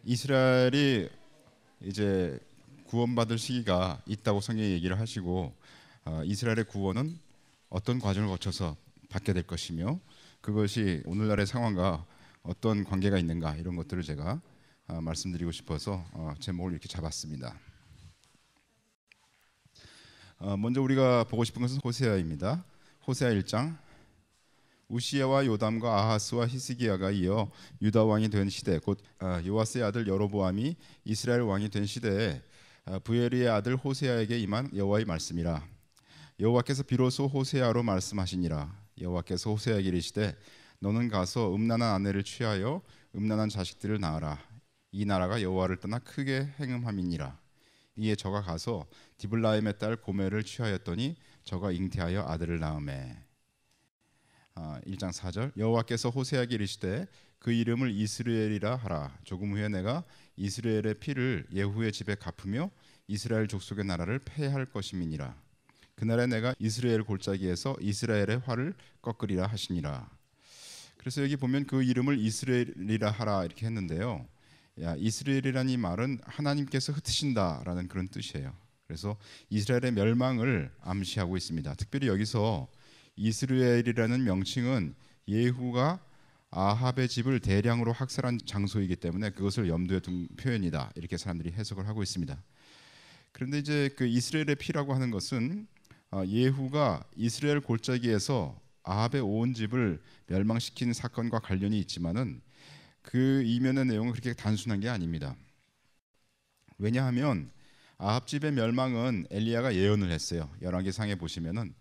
이스라엘이 이제 구원받을 시기가 있다고 성경이 얘기를 하시고 이스라엘의 구원은 어떤 과정을 거쳐서 받게 될 것이며 그것이 오늘날의 상황과 어떤 관계가 있는가 이런 것들을 제가 말씀드리고 싶어서 제목을 이렇게 잡았습니다. 먼저 우리가 보고 싶은 것은 호세아입니다. 호세아 1장. 우시야와 요담과 아하스와 히스기야가 이어 유다 왕이 된 시대 곧 요아스의 아들 여로보암이 이스라엘 왕이 된 시대에 부엘리의 아들 호세아에게 임한 여호와의 말씀이라. 여호와께서 비로소 호세아로 말씀하시니라. 여호와께서 호세아에게 이르시되 너는 가서 음란한 아내를 취하여 음란한 자식들을 낳아라. 이 나라가 여호와를 떠나 크게 행음함이니라. 이에 저가 가서 디블라임의 딸 고멜을 취하였더니 저가 잉태하여 아들을 낳으매. 1장 4절. 여호와께서 호세아에게 이르시되 그 이름을 이스라엘이라 하라. 조금 후에 내가 이스라엘의 피를 예후의 집에 갚으며 이스라엘 족속의 나라를 폐할 것임이니라. 그날에 내가 이스라엘 골짜기에서 이스라엘의 활을 꺾으리라 하시니라. 그래서 여기 보면 그 이름을 이스라엘이라 하라 이렇게 했는데요. 이스라엘이라는 이 말은 하나님께서 흩으신다라는 그런 뜻이에요. 그래서 이스라엘의 멸망을 암시하고 있습니다. 특별히 여기서 이스라엘이라는 명칭은 예후가 아합의 집을 대량으로 학살한 장소이기 때문에 그것을 염두에 둔 표현이다 이렇게 사람들이 해석을 하고 있습니다. 그런데 이제 그 이스라엘의 피라고 하는 것은 예후가 이스라엘 골짜기에서 아합의 온 집을 멸망시킨 사건과 관련이 있지만은 그 이면의 내용은 그렇게 단순한 게 아닙니다. 왜냐하면 아합 집의 멸망은 엘리야가 예언을 했어요. 열왕기상에 보시면은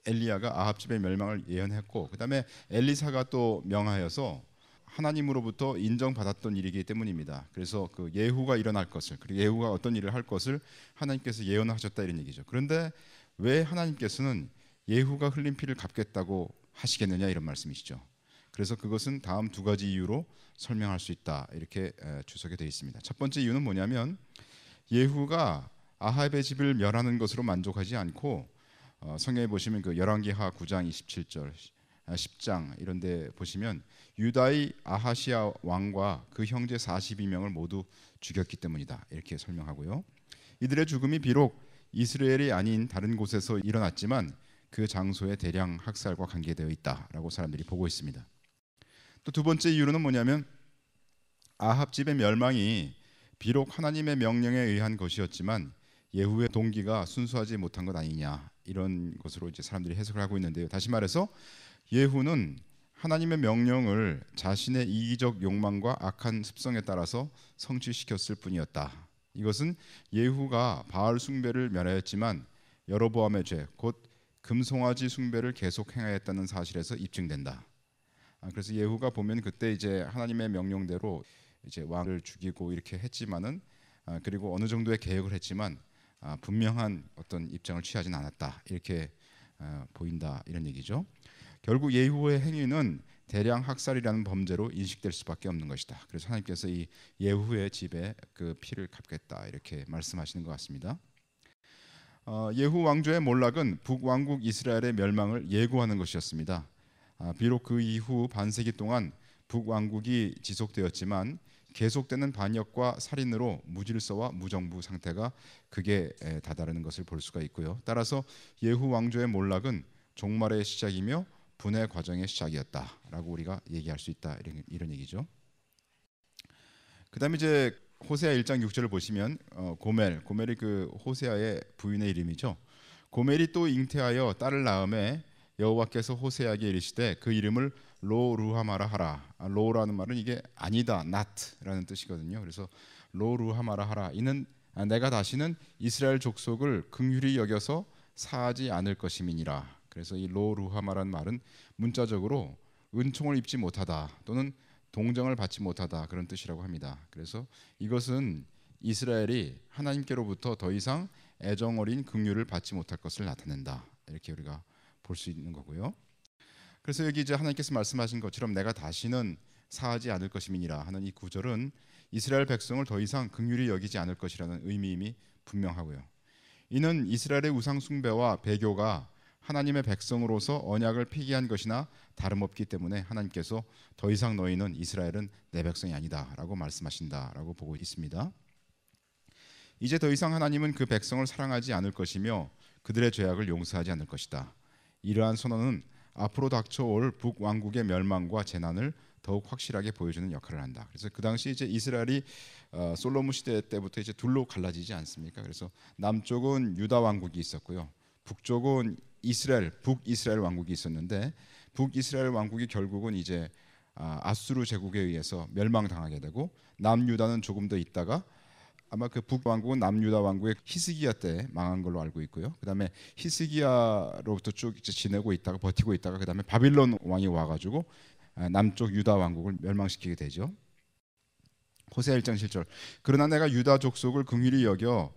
엘리야가 아합 집의 멸망을 예언했고 그다음에 엘리사가 또 명하여서 하나님으로부터 인정받았던 일이기 때문입니다. 그래서 그 예후가 일어날 것을 그리고 예후가 어떤 일을 할 것을 하나님께서 예언하셨다 이런 얘기죠. 그런데 왜 하나님께서는 예후가 흘린 피를 갚겠다고 하시겠느냐 이런 말씀이시죠. 그래서 그것은 다음 두 가지 이유로 설명할 수 있다 이렇게 주석에 되어 있습니다. 첫 번째 이유는 뭐냐면 예후가 아합의 집을 멸하는 것으로 만족하지 않고 성경에 보시면 그 열왕기하 9장 27절 10장 이런 데 보시면 유다의 아하시아 왕과 그 형제 42명을 모두 죽였기 때문이다 이렇게 설명하고요. 이들의 죽음이 비록 이스라엘이 아닌 다른 곳에서 일어났지만 그 장소에 대량 학살과 관계되어 있다라고 사람들이 보고 있습니다. 또 두 번째 이유는 뭐냐면 아합 집의 멸망이 비록 하나님의 명령에 의한 것이었지만 예후의 동기가 순수하지 못한 것 아니냐 이런 것으로 이제 사람들이 해석을 하고 있는데요. 다시 말해서 예후는 하나님의 명령을 자신의 이기적 욕망과 악한 습성에 따라서 성취시켰을 뿐이었다. 이것은 예후가 바알 숭배를 멸하였지만 여로보암의 죄, 곧 금송아지 숭배를 계속 행하였다는 사실에서 입증된다. 그래서 예후가 보면 그때 이제 하나님의 명령대로 이제 왕을 죽이고 이렇게 했지만은 그리고 어느 정도의 계획을 했지만 분명한 어떤 입장을 취하진 않았다 이렇게 보인다 이런 얘기죠. 결국 예후의 행위는 대량 학살이라는 범죄로 인식될 수밖에 없는 것이다. 그래서 하나님께서 이 예후의 집에 그 피를 갚겠다 이렇게 말씀하시는 것 같습니다. 예후 왕조의 몰락은 북왕국 이스라엘의 멸망을 예고하는 것이었습니다. 비록 그 이후 반세기 동안 북왕국이 지속되었지만 계속되는 반역과 살인으로 무질서와 무정부 상태가 극에 다다르는 것을 볼 수가 있고요. 따라서 예후 왕조의 몰락은 종말의 시작이며 분해 과정의 시작이었다라고 우리가 얘기할 수 있다 이런 얘기죠. 그다음에 이제 호세아 1장 6절을 보시면 고멜이 그 호세아의 부인의 이름이죠. 고멜이 또 잉태하여 딸을 낳음에 여호와께서 호세아에게 이르시되 그 이름을 로루하마라 하라. 로라는 말은 이게 아니다, not라는 뜻이거든요. 그래서 로루하마라 하라. 이는 내가 다시는 이스라엘 족속을 긍휼히 여겨서 사하지 않을 것임이니라. 그래서 이 로루하마라는 말은 문자적으로 은총을 입지 못하다 또는 동정을 받지 못하다 그런 뜻이라고 합니다. 그래서 이것은 이스라엘이 하나님께로부터 더 이상 애정 어린 긍휼을 받지 못할 것을 나타낸다. 이렇게 우리가 볼 수 있는 거고요. 그래서 여기 이제 하나님께서 말씀하신 것처럼 내가 다시는 사하지 않을 것임이니라 하는 이 구절은 이스라엘 백성을 더 이상 긍휼히 여기지 않을 것이라는 의미임이 분명하고요. 이는 이스라엘의 우상 숭배와 배교가 하나님의 백성으로서 언약을 폐기한 것이나 다름없기 때문에 하나님께서 더 이상 너희는 이스라엘은 내 백성이 아니다라고 말씀하신다라고 보고 있습니다. 이제 더 이상 하나님은 그 백성을 사랑하지 않을 것이며 그들의 죄악을 용서하지 않을 것이다. 이러한 선언은 앞으로 닥쳐올 북왕국의 멸망과 재난을 더욱 확실하게 보여주는 역할을 한다. 그래서 그 당시 이제 이스라엘이 솔로몬 시대 때부터 이제 둘로 갈라지지 않습니까? 그래서 남쪽은 유다 왕국이 있었고요, 북쪽은 북이스라엘 왕국이 있었는데, 북이스라엘 왕국이 결국은 이제 아수르 제국에 의해서 멸망당하게 되고, 남유다는 조금 더 있다가 아마 그 북왕국은 남유다 왕국의 히스기야 때 망한 걸로 알고 있고요. 그다음에 히스기야로부터 쭉 이제 지내고 있다가 버티고 있다가 그다음에 바빌론 왕이 와가지고 남쪽 유다 왕국을 멸망시키게 되죠. 호세아 1장 7절. 그러나 내가 유다 족속을 긍휼히 여겨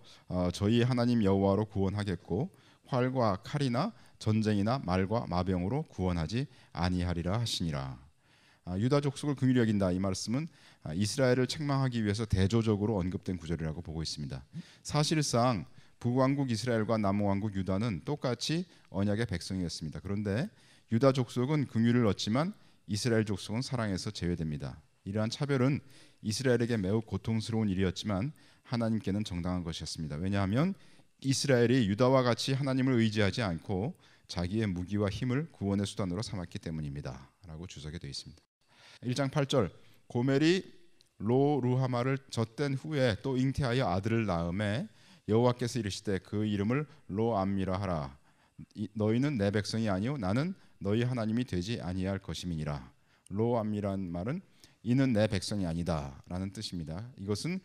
저희 하나님 여호와로 구원하겠고 활과 칼이나 전쟁이나 말과 마병으로 구원하지 아니하리라 하시니라. 유다 족속을 긍휼히 여긴다, 이 말씀은 이스라엘을 책망하기 위해서 대조적으로 언급된 구절이라고 보고 있습니다. 사실상 북왕국 이스라엘과 남왕국 유다는 똑같이 언약의 백성이었습니다. 그런데 유다 족속은 긍휼을 얻지만 이스라엘 족속은 사랑에서 제외됩니다. 이러한 차별은 이스라엘에게 매우 고통스러운 일이었지만 하나님께는 정당한 것이었습니다. 왜냐하면 이스라엘이 유다와 같이 하나님을 의지하지 않고 자기의 무기와 힘을 구원의 수단으로 삼았기 때문입니다 라고 주석에 되어 있습니다. 1장 8절. 고멜이 로루하마를 젖된 후에 또 잉태하여 아들을 낳음에 여호와께서 이르시되 그 이름을 로암미라 하라. 너희는 내 백성이 아니요 나는 너희 하나님이 되지 아니할 것임이니라. 로암미란 말은 이는 내 백성이 아니다 라는 뜻입니다. 이것은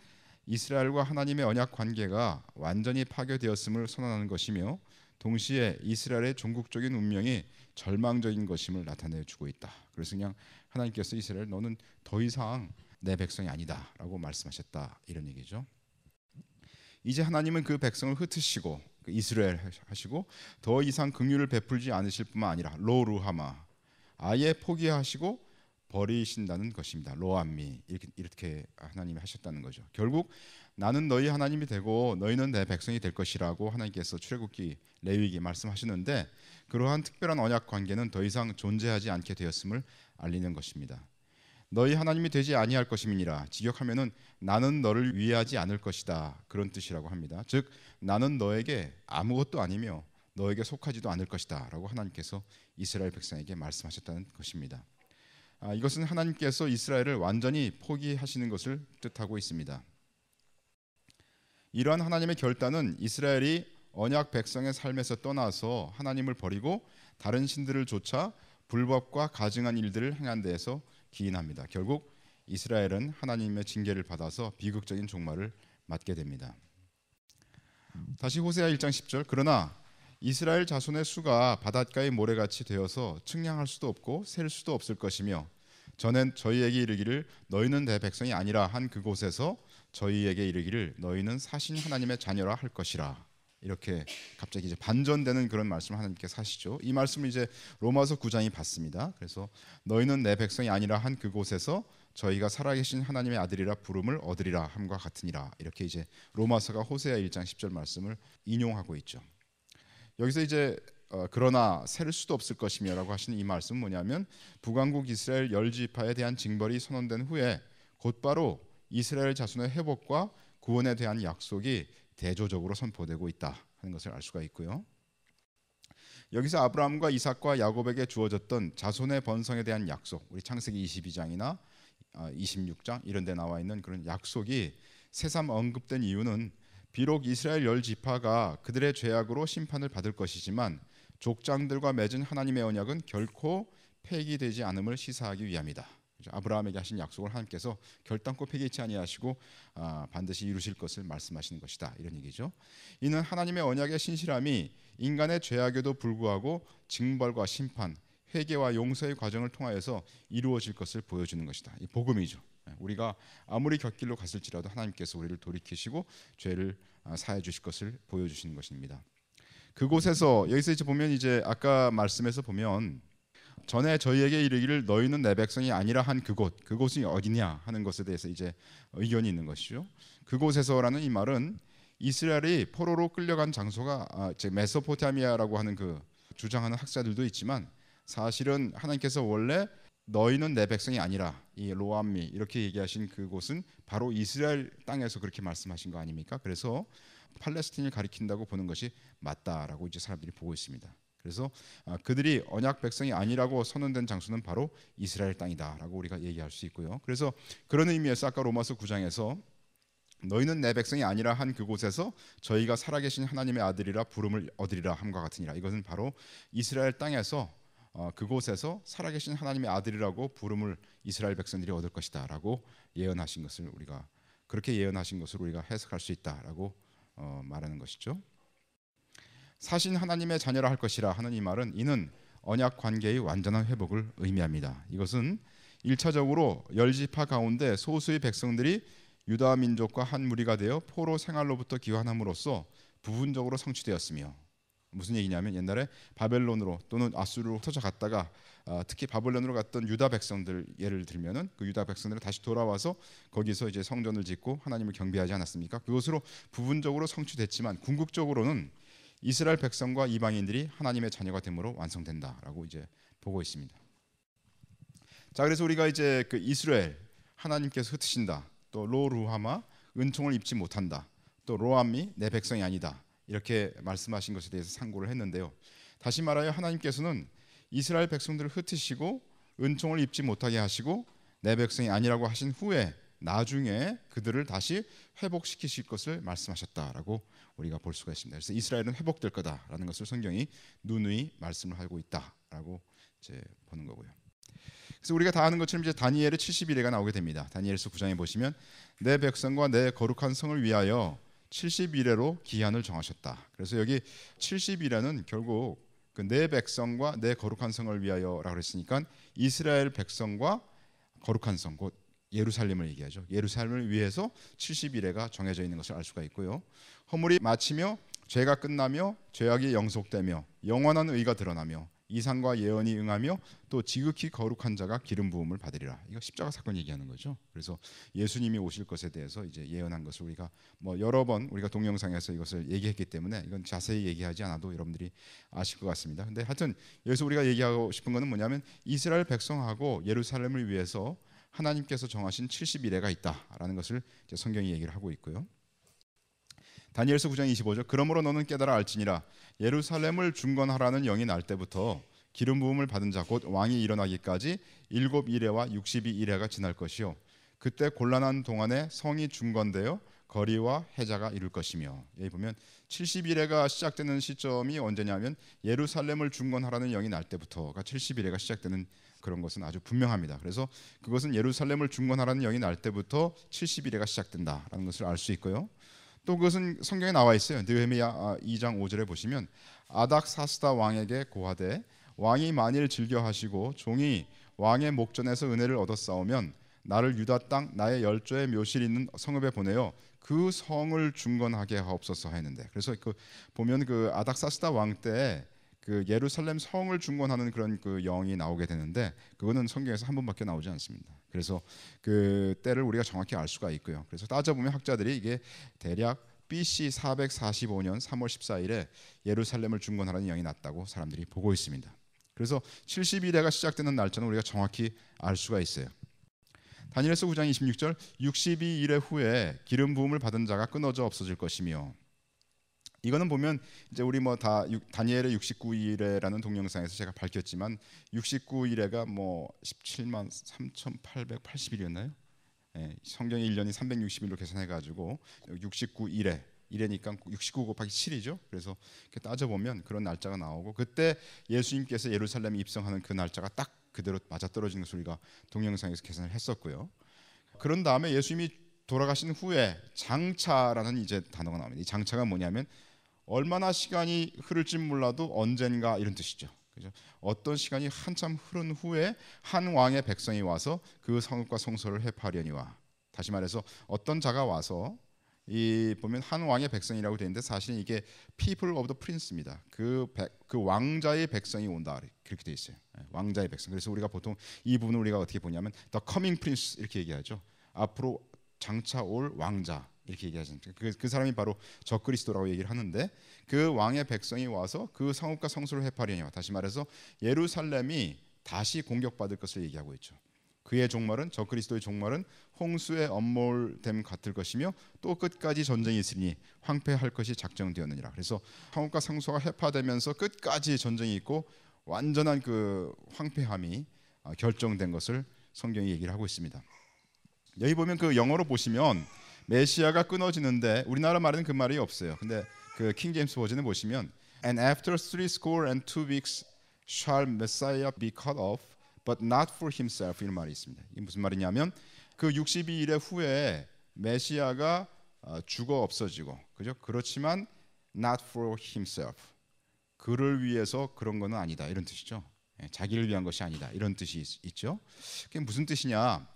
이스라엘과 하나님의 언약 관계가 완전히 파괴되었음을 선언하는 것이며 동시에 이스라엘의 종국적인 운명이 절망적인 것임을 나타내주고 있다. 그래서 그냥 하나님께서 이스라엘 너는 더 이상 내 백성이 아니다 라고 말씀하셨다, 이런 얘기죠. 이제 하나님은 그 백성을 흩으시고 이스라엘 하시고 더 이상 긍휼을 베풀지 않으실 뿐만 아니라 로루하마, 아예 포기하시고 버리신다는 것입니다. 로암미, 이렇게 하나님이 하셨다는 거죠. 결국 나는 너희 하나님이 되고 너희는 내 백성이 될 것이라고 하나님께서 출애굽기 레위기 말씀하시는데, 그러한 특별한 언약 관계는 더 이상 존재하지 않게 되었음을 알리는 것입니다. 너희 하나님이 되지 아니할 것임이니라. 직역하면은 나는 너를 위하지 않을 것이다, 그런 뜻이라고 합니다. 즉 나는 너에게 아무것도 아니며 너에게 속하지도 않을 것이다 라고 하나님께서 이스라엘 백성에게 말씀하셨다는 것입니다. 이것은 하나님께서 이스라엘을 완전히 포기하시는 것을 뜻하고 있습니다. 이러한 하나님의 결단은 이스라엘이 언약 백성의 삶에서 떠나서 하나님을 버리고 다른 신들을 쫓아 불법과 가증한 일들을 행한 데에서 기인합니다. 결국 이스라엘은 하나님의 징계를 받아서 비극적인 종말을 맞게 됩니다. 다시 호세아 1장 10절. 그러나 이스라엘 자손의 수가 바닷가의 모래같이 되어서 측량할 수도 없고 셀 수도 없을 것이며 전엔 저희에게 이르기를 너희는 내 백성이 아니라 한 그곳에서 저희에게 이르기를 너희는 사신 하나님의 자녀라 할 것이라. 이렇게 갑자기 이제 반전되는 그런 말씀을 하나님께서 하시죠. 이 말씀을 이제 로마서 9장이 받습니다. 그래서 너희는 내 백성이 아니라 한 그곳에서 저희가 살아계신 하나님의 아들이라 부름을 얻으리라 함과 같으니라. 이렇게 이제 로마서가 호세아 1장 10절 말씀을 인용하고 있죠. 여기서 이제 그러나 셀 수도 없을 것이며라고 하시는 이 말씀은 뭐냐면 북왕국 이스라엘 10지파에 대한 징벌이 선언된 후에 곧바로 이스라엘 자손의 회복과 구원에 대한 약속이 대조적으로 선포되고 있다 하는 것을 알 수가 있고요. 여기서 아브라함과 이삭과 야곱에게 주어졌던 자손의 번성에 대한 약속, 우리 창세기 22장이나 26장 이런 데 나와 있는 그런 약속이 새삼 언급된 이유는 비록 이스라엘 10지파가 그들의 죄악으로 심판을 받을 것이지만 족장들과 맺은 하나님의 언약은 결코 폐기되지 않음을 시사하기 위함이다. 아브라함에게 하신 약속을 하나님께서 결단코 폐기치 아니하시고 반드시 이루실 것을 말씀하시는 것이다, 이런 얘기죠. 이는 하나님의 언약의 신실함이 인간의 죄악에도 불구하고 징벌과 심판, 회개와 용서의 과정을 통하여서 이루어질 것을 보여주는 것이다. 이 복음이죠. 우리가 아무리 곁길로 갔을지라도 하나님께서 우리를 돌이키시고 죄를 사해 주실 것을 보여주시는 것입니다. 그곳에서 여기서 이제 보면 이제 아까 말씀에서 보면 전에 저희에게 이르기를 너희는 내 백성이 아니라 한 그곳이 어디냐 하는 것에 대해서 이제 의견이 있는 것이죠. 그곳에서라는 이 말은 이스라엘이 포로로 끌려간 장소가 즉 메소포타미아라고 하는 그 주장하는 학자들도 있지만 사실은 하나님께서 원래 너희는 내 백성이 아니라 이 로암미 이렇게 얘기하신 그곳은 바로 이스라엘 땅에서 그렇게 말씀하신 거 아닙니까? 그래서 팔레스틴을 가리킨다고 보는 것이 맞다라고 이제 사람들이 보고 있습니다. 그래서 그들이 언약 백성이 아니라고 선언된 장소는 바로 이스라엘 땅이다라고 우리가 얘기할 수 있고요. 그래서 그런 의미에서 아까 로마서 9장에서 너희는 내 백성이 아니라 한 그곳에서 저희가 살아계신 하나님의 아들이라 부름을 얻으리라 함과 같으니라. 이것은 바로 이스라엘 땅에서 그곳에서 살아계신 하나님의 아들이라고 부름을 이스라엘 백성들이 얻을 것이다라고 예언하신 것을 우리가 그렇게 예언하신 것을 우리가 해석할 수 있다라고 말하는 것이죠. 사신 하나님의 자녀라 할 것이라 하는 이 말은 이는 언약 관계의 완전한 회복을 의미합니다. 이것은 1차적으로 열지파 가운데 소수의 백성들이 유다 민족과 한 무리가 되어 포로 생활로부터 귀환함으로써 부분적으로 성취되었으며, 무슨 얘기냐면 옛날에 바벨론으로 또는 아수르로 흩어져 갔다가 특히 바벨론으로 갔던 유다 백성들 예를 들면은 그 유다 백성들은 다시 돌아와서 거기서 이제 성전을 짓고 하나님을 경배하지 않았습니까? 그것으로 부분적으로 성취됐지만 궁극적으로는 이스라엘 백성과 이방인들이 하나님의 자녀가 됨으로 완성된다라고 이제 보고 있습니다. 자, 그래서 우리가 이제 그 이스라엘 하나님께서 흩으신다, 또 로루하마 은총을 입지 못한다, 또 로암미 내 백성이 아니다 이렇게 말씀하신 것에 대해서 상고를 했는데요. 다시 말하여 하나님께서는 이스라엘 백성들을 흩으시고 은총을 입지 못하게 하시고 내 백성이 아니라고 하신 후에 나중에 그들을 다시 회복시키실 것을 말씀하셨다라고 우리가 볼 수가 있습니다. 그래서 이스라엘은 회복될 거다라는 것을 성경이 누누이 말씀을 하고 있다라고 이제 보는 거고요. 그래서 우리가 다 아는 것처럼 이제 다니엘의 70일에가 나오게 됩니다. 다니엘서 9장에 보시면 내 백성과 내 거룩한 성을 위하여 70일에로 기한을 정하셨다. 그래서 여기 70일에는 결국 그 내 백성과 내 거룩한 성을 위하여라고 그랬으니까 이스라엘 백성과 거룩한 성, 곧 예루살렘을 얘기하죠. 예루살렘을 위해서 70일에가 정해져 있는 것을 알 수가 있고요. 허물이 마치며 죄가 끝나며 죄악이 영속되며 영원한 의가 드러나며 이상과 예언이 응하며 또 지극히 거룩한 자가 기름 부음을 받으리라. 이거 십자가 사건 얘기하는 거죠. 그래서 예수님이 오실 것에 대해서 이제 예언한 것을 우리가 뭐 여러 번 우리가 동영상에서 이것을 얘기했기 때문에 이건 자세히 얘기하지 않아도 여러분들이 아실 것 같습니다. 근데 하여튼 여기서 우리가 얘기하고 싶은 것은 뭐냐면 이스라엘 백성하고 예루살렘을 위해서 하나님께서 정하신 70일에가 있다라는 것을 이제 성경이 얘기를 하고 있고요. 다니엘서 9장 25절 그러므로 너는 깨달아 알지니라 예루살렘을 중건하라는 영이 날 때부터 기름 부음을 받은 자 곧 왕이 일어나기까지 7일에와 62일에가 지날 것이요 그때 곤란한 동안에 성이 중건되어 거리와 해자가 이룰 것이며. 여기 보면 70일에가 시작되는 시점이 언제냐면 예루살렘을 중건하라는 영이 날 때부터가 70일에가 시작되는 그런 것은 아주 분명합니다. 그래서 그것은 예루살렘을 중건하라는 영이 날 때부터 70일에가 시작된다라는 것을 알 수 있고요. 또 그것은 성경에 나와 있어요. 느헤미야 2장 5절에 보시면 아닥사스다 왕에게 고하되 왕이 만일 즐겨하시고 종이 왕의 목전에서 은혜를 얻어 싸우면 나를 유다 땅 나의 열조의 묘실 있는 성읍에 보내어 그 성을 중건하게 하옵소서 했는데, 그래서 그 보면 그 아닥사스다 왕 때 그 예루살렘 성을 중건하는 그런 그 영이 나오게 되는데 그거는 성경에서 한 번밖에 나오지 않습니다. 그래서 그 때를 우리가 정확히 알 수가 있고요. 그래서 따져보면 학자들이 이게 대략 BC 445년 3월 14일에 예루살렘을 중건하라는 영이 났다고 사람들이 보고 있습니다. 그래서 70일에가 시작되는 날짜는 우리가 정확히 알 수가 있어요. 다니엘서 9장 26절 62일의 후에 기름 부음을 받은 자가 끊어져 없어질 것이며. 이거는 보면 이제 우리 뭐 다 다니엘의 69일에라는 동영상에서 제가 밝혔지만 69일에가 뭐 17만 3,880일이었나요? 예, 성경의 1년이 360일로 계산해 가지고 69일에 이래니까 69 곱하기 7이죠. 그래서 이렇게 따져보면 그런 날짜가 나오고 그때 예수님께서 예루살렘에 입성하는 그 날짜가 딱 그대로 맞아떨어지는 것을 우리가 동영상에서 계산을 했었고요. 그런 다음에 예수님이 돌아가신 후에 장차라는 이제 단어가 나옵니다. 이 장차가 뭐냐면 얼마나 시간이 흐를지 몰라도 언젠가 이런 뜻이죠. 그죠? 어떤 시간이 한참 흐른 후에 한 왕의 백성이 와서 그 성읍과 성소를 회파하려니와. 다시 말해서 어떤 자가 와서 이 보면 한 왕의 백성이라고 되어 있는데 사실은 이게 people of the prince입니다. 그 왕자의 백성이 온다 그렇게 되어 있어요. 왕자의 백성. 그래서 우리가 보통 이 부분을 우리가 어떻게 보냐면 the coming prince 이렇게 얘기하죠. 앞으로 장차 올 왕자. 이렇게 얘기하잖아요. 그 사람이 바로 적그리스도라고 얘기를 하는데 그 왕의 백성이 와서 그 성읍과 성소를 회파하려니와 다시 말해서 예루살렘이 다시 공격받을 것을 얘기하고 있죠. 그의 종말은 적그리스도의 종말은 홍수의 엄몰됨 같을 것이며 또 끝까지 전쟁이 있으니 황폐할 것이 작정되었느니라. 그래서 성읍과 성소가 회파되면서 끝까지 전쟁이 있고 완전한 그 황폐함이 결정된 것을 성경이 얘기를 하고 있습니다. 여기 보면 그 영어로 보시면 메시아가 끊어지는데 우리나라 말에는 그 말이 없어요. 근데 그 킹 제임스 버전에 보시면 And after 32 weeks shall Messiah be cut off but not for himself 이런 말이 있습니다. 이게 무슨 말이냐면 그 62일의 후에 메시아가 죽어 없어지고 그죠? 그렇지만 not for himself 그를 위해서 그런 거는 아니다 이런 뜻이죠. 자기를 위한 것이 아니다 이런 뜻이 있죠. 그게 무슨 뜻이냐?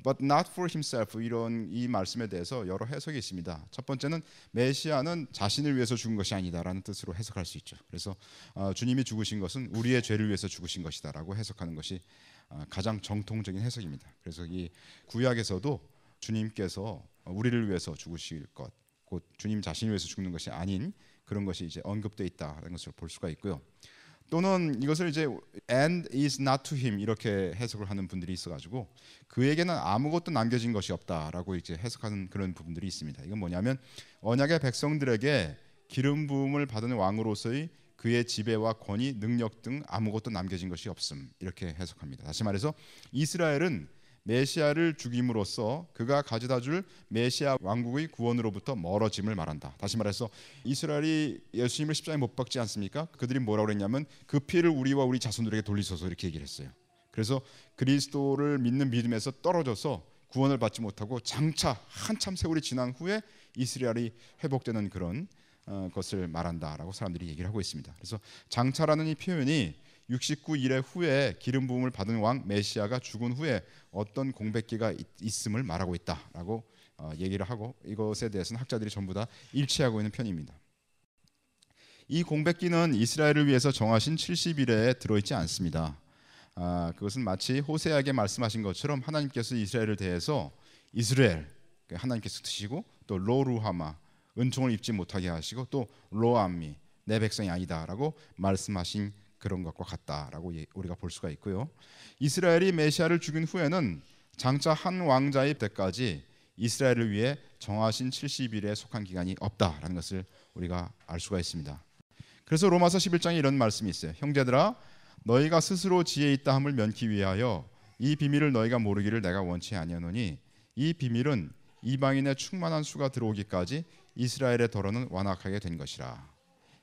But not for himself 이런 이 말씀에 대해서 여러 해석이 있습니다. 첫 번째는 메시아는 자신을 위해서 죽은 것이 아니다라는 뜻으로 해석할 수 있죠. 그래서 주님이 죽으신 것은 우리의 죄를 위해서 죽으신 것이다라고 해석하는 것이 가장 정통적인 해석입니다. 그래서 이 구약에서도 주님께서 우리를 위해서 죽으실 것, 곧 주님 자신을 위해서 죽는 것이 아닌 그런 것이 이제 언급되어 있다는 것을 볼 수가 있고요. 또는 이것을 이제 and is not to him 이렇게 해석을 하는 분들이 있어가지고 그에게는 아무것도 남겨진 것이 없다라고 이제 해석하는 그런 부분들이 있습니다. 이건 뭐냐면 언약의 백성들에게 기름 부음을 받은 왕으로서의 그의 지배와 권위, 능력 등 아무것도 남겨진 것이 없음 이렇게 해석합니다. 다시 말해서 이스라엘은 메시아를 죽임으로써 그가 가져다 줄 메시아 왕국의 구원으로부터 멀어짐을 말한다. 다시 말해서 이스라엘이 예수님을 십자가에 못 박지 않습니까? 그들이 뭐라고 그랬냐면 그 피를 우리와 우리 자손들에게 돌리소서 이렇게 얘기를 했어요. 그래서 그리스도를 믿는 믿음에서 떨어져서 구원을 받지 못하고 장차 한참 세월이 지난 후에 이스라엘이 회복되는 그런 것을 말한다라고 사람들이 얘기를 하고 있습니다. 그래서 장차라는 이 표현이 69일의 후에 기름 부음을 받은 왕 메시아가 죽은 후에 어떤 공백기가 있음을 말하고 있다라고 얘기를 하고 이것에 대해서는 학자들이 전부 다 일치하고 있는 편입니다. 이 공백기는 이스라엘을 위해서 정하신 70일에 들어있지 않습니다. 그것은 마치 호세아에게 말씀하신 것처럼 하나님께서 이스라엘을 대해서 이스라엘 하나님께서 드시고 또 로루하마 은총을 입지 못하게 하시고 또 로암미 내 백성이 아니다라고 말씀하신 그런 것과 같다라고 우리가 볼 수가 있고요. 이스라엘이 메시아를 죽인 후에는 장차 한 왕자의 때까지 이스라엘을 위해 정하신 70일에 속한 기간이 없다라는 것을 우리가 알 수가 있습니다. 그래서 로마서 11장에 이런 말씀이 있어요. 형제들아 너희가 스스로 지혜 있다 함을 면키 위하여 이 비밀을 너희가 모르기를 내가 원치 아니하노니 이 비밀은 이방인의 충만한 수가 들어오기까지 이스라엘의 더러는 완악하게 된 것이라.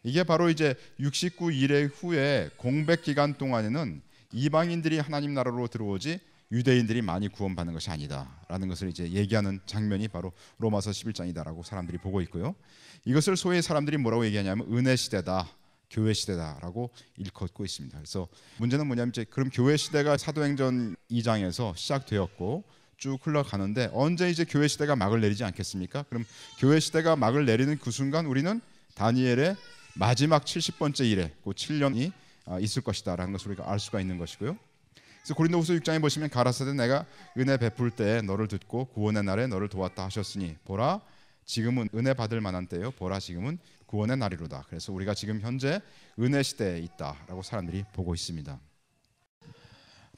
이게 바로 이제 69일의 후에 공백 기간 동안에는 이방인들이 하나님 나라로 들어오지 유대인들이 많이 구원받는 것이 아니다라는 것을 이제 얘기하는 장면이 바로 로마서 11장이다라고 사람들이 보고 있고요. 이것을 소위 사람들이 뭐라고 얘기하냐면 은혜 시대다, 교회 시대다라고 일컫고 있습니다. 그래서 문제는 뭐냐면 이제 그럼 교회 시대가 사도행전 2장에서 시작되었고 쭉 흘러가는데 언제 이제 교회 시대가 막을 내리지 않겠습니까? 그럼 교회 시대가 막을 내리는 그 순간 우리는 다니엘의 마지막 70번째 일에 그 7년이 있을 것이다라는 것을 우리가 알 수가 있는 것이고요. 그래서 고린도후서 6장에 보시면 가라사대 내가 은혜 베풀 때에 너를 듣고 구원의 날에 너를 도왔다 하셨으니 보라 지금은 은혜 받을 만한 때요 보라 지금은 구원의 날이로다. 그래서 우리가 지금 현재 은혜 시대에 있다라고 사람들이 보고 있습니다.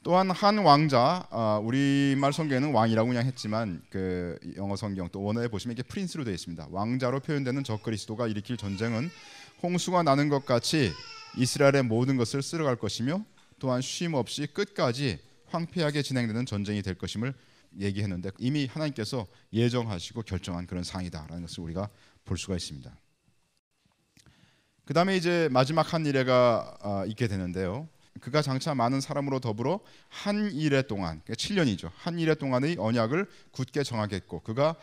또한 한 왕자, 우리말 성경에는 왕이라고 그냥 했지만 그 영어 성경 또 원어에 보시면 이게 프린스로 되어 있습니다. 왕자로 표현되는 적그리스도가 일으킬 전쟁은 홍수가 나는 것 같이 이스라엘의 모든 것을 쓸어갈 것이며 또한 쉼 없이 끝까지 황폐하게 진행되는 전쟁이 될 것임을 얘기했는데 이미 하나님께서 예정하시고 결정한 그런 상이다라는 것을 우리가 볼 수가 있습니다. 그 다음에 이제 마지막 한 일회가 있게 되는데요. 그가 장차 많은 사람으로 더불어 한 일회 동안 7년이죠. 한 일회 동안의 언약을 굳게 정하겠고 그가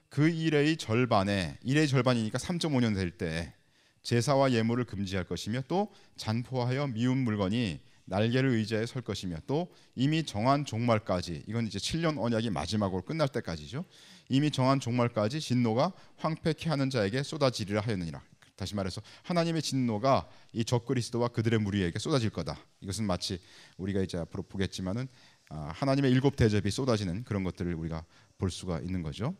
그 일회의 절반에 일회의 절반이니까 3.5년 될 때 제사와 예물을 금지할 것이며 또 잔포하여 미운 물건이 날개를 의지하여 설 것이며 또 이미 정한 종말까지 이건 이제 7년 언약이 마지막으로 끝날 때까지죠. 이미 정한 종말까지 진노가 황폐케 하는 자에게 쏟아지리라 하였느니라. 다시 말해서 하나님의 진노가 이 적그리스도와 그들의 무리에게 쏟아질 거다. 이것은 마치 우리가 이제 앞으로 보겠지만은 하나님의 7 대접이 쏟아지는 그런 것들을 우리가 볼 수가 있는 거죠.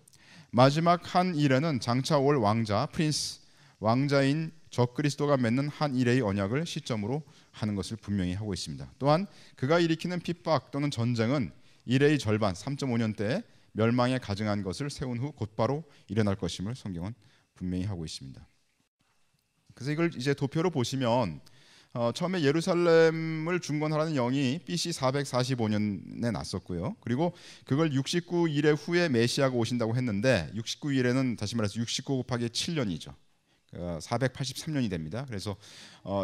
마지막 한 일에는 장차 올 왕자 프린스 왕자인 적그리스도가 맺는 한 일의 언약을 시점으로 하는 것을 분명히 하고 있습니다. 또한 그가 일으키는 핍박 또는 전쟁은 일의 절반 3.5년대에 멸망에 가증한 것을 세운 후 곧바로 일어날 것임을 성경은 분명히 하고 있습니다. 그래서 이걸 이제 도표로 보시면 처음에 예루살렘을 중건하라는 영이 BC 445년에 났었고요. 그리고 그걸 69일의 후에 메시아가 오신다고 했는데 69일에는 다시 말해서 69 곱하기 7년이죠. 483년이 됩니다. 그래서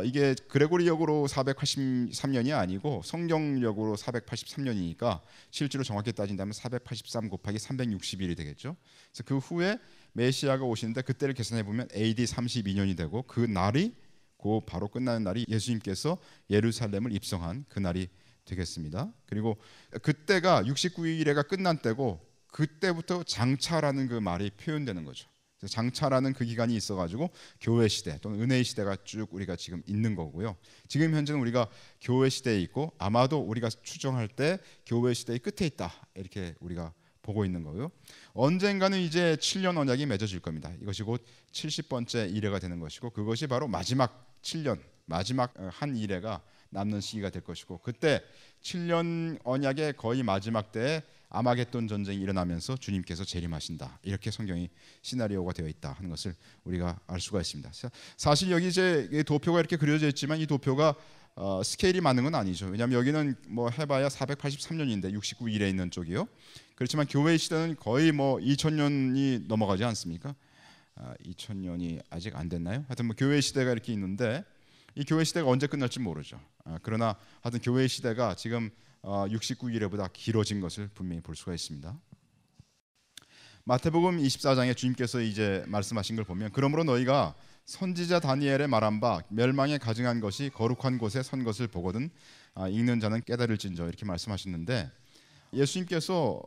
이게 그레고리역으로 483년이 아니고 성경역으로 483년이니까 실제로 정확히 따진다면 483 곱하기 360일이 되겠죠. 그래서 그 후에 메시아가 오시는데 그때를 계산해 보면 AD 32년이 되고 그 날이 그 바로 끝나는 날이 예수님께서 예루살렘을 입성한 그 날이 되겠습니다. 그리고 그때가 69일에가 끝난 때고 그때부터 장차라는 그 말이 표현되는 거죠. 장차라는 그 기간이 있어가지고 교회 시대 또는 은혜의 시대가 쭉 우리가 지금 있는 거고요. 지금 현재는 우리가 교회 시대에 있고 아마도 우리가 추정할 때 교회 시대의 끝에 있다 이렇게 우리가 보고 있는 거고요. 언젠가는 이제 7년 언약이 맺어질 겁니다. 이것이 곧 70번째 이래가 되는 것이고 그것이 바로 마지막 7년 마지막 한 이래가 남는 시기가 될 것이고 그때 7년 언약의 거의 마지막 때에 아마겟돈 전쟁이 일어나면서 주님께서 재림하신다. 이렇게 성경이 시나리오가 되어 있다 하는 것을 우리가 알 수가 있습니다. 사실 여기 이제 도표가 이렇게 그려져 있지만 이 도표가 스케일이 맞는 건 아니죠. 왜냐하면 여기는 뭐 해봐야 483년인데 69일에 있는 쪽이요. 그렇지만 교회 시대는 거의 뭐 2000년이 넘어가지 않습니까? 2000년이 아직 안 됐나요? 하여튼 뭐 교회 시대가 이렇게 있는데 이 교회 시대가 언제 끝날지 모르죠. 그러나 하여튼 교회 시대가 지금 69일보다 길어진 것을 분명히 볼 수가 있습니다. 마태복음 24장에 주님께서 이제 말씀하신 걸 보면 그러므로 너희가 선지자 다니엘의 말한 바 멸망에 가증한 것이 거룩한 곳에 선 것을 보거든 읽는 자는 깨달을진저 이렇게 말씀하셨는데 예수님께서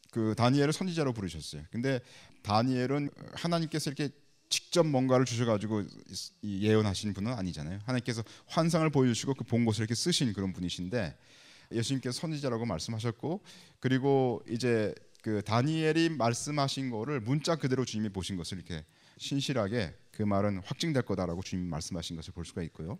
그 다니엘을 선지자로 부르셨어요. 근데 다니엘은 하나님께서 이렇게 직접 뭔가를 주셔가지고 예언하신 분은 아니잖아요. 하나님께서 환상을 보여주시고 그 본 것을 이렇게 쓰신 그런 분이신데 예수님께서 선지자라고 말씀하셨고 그리고 이제 그 다니엘이 말씀하신 거를 문자 그대로 주님이 보신 것을 이렇게 신실하게 그 말은 확증될 거다라고 주님이 말씀하신 것을 볼 수가 있고요.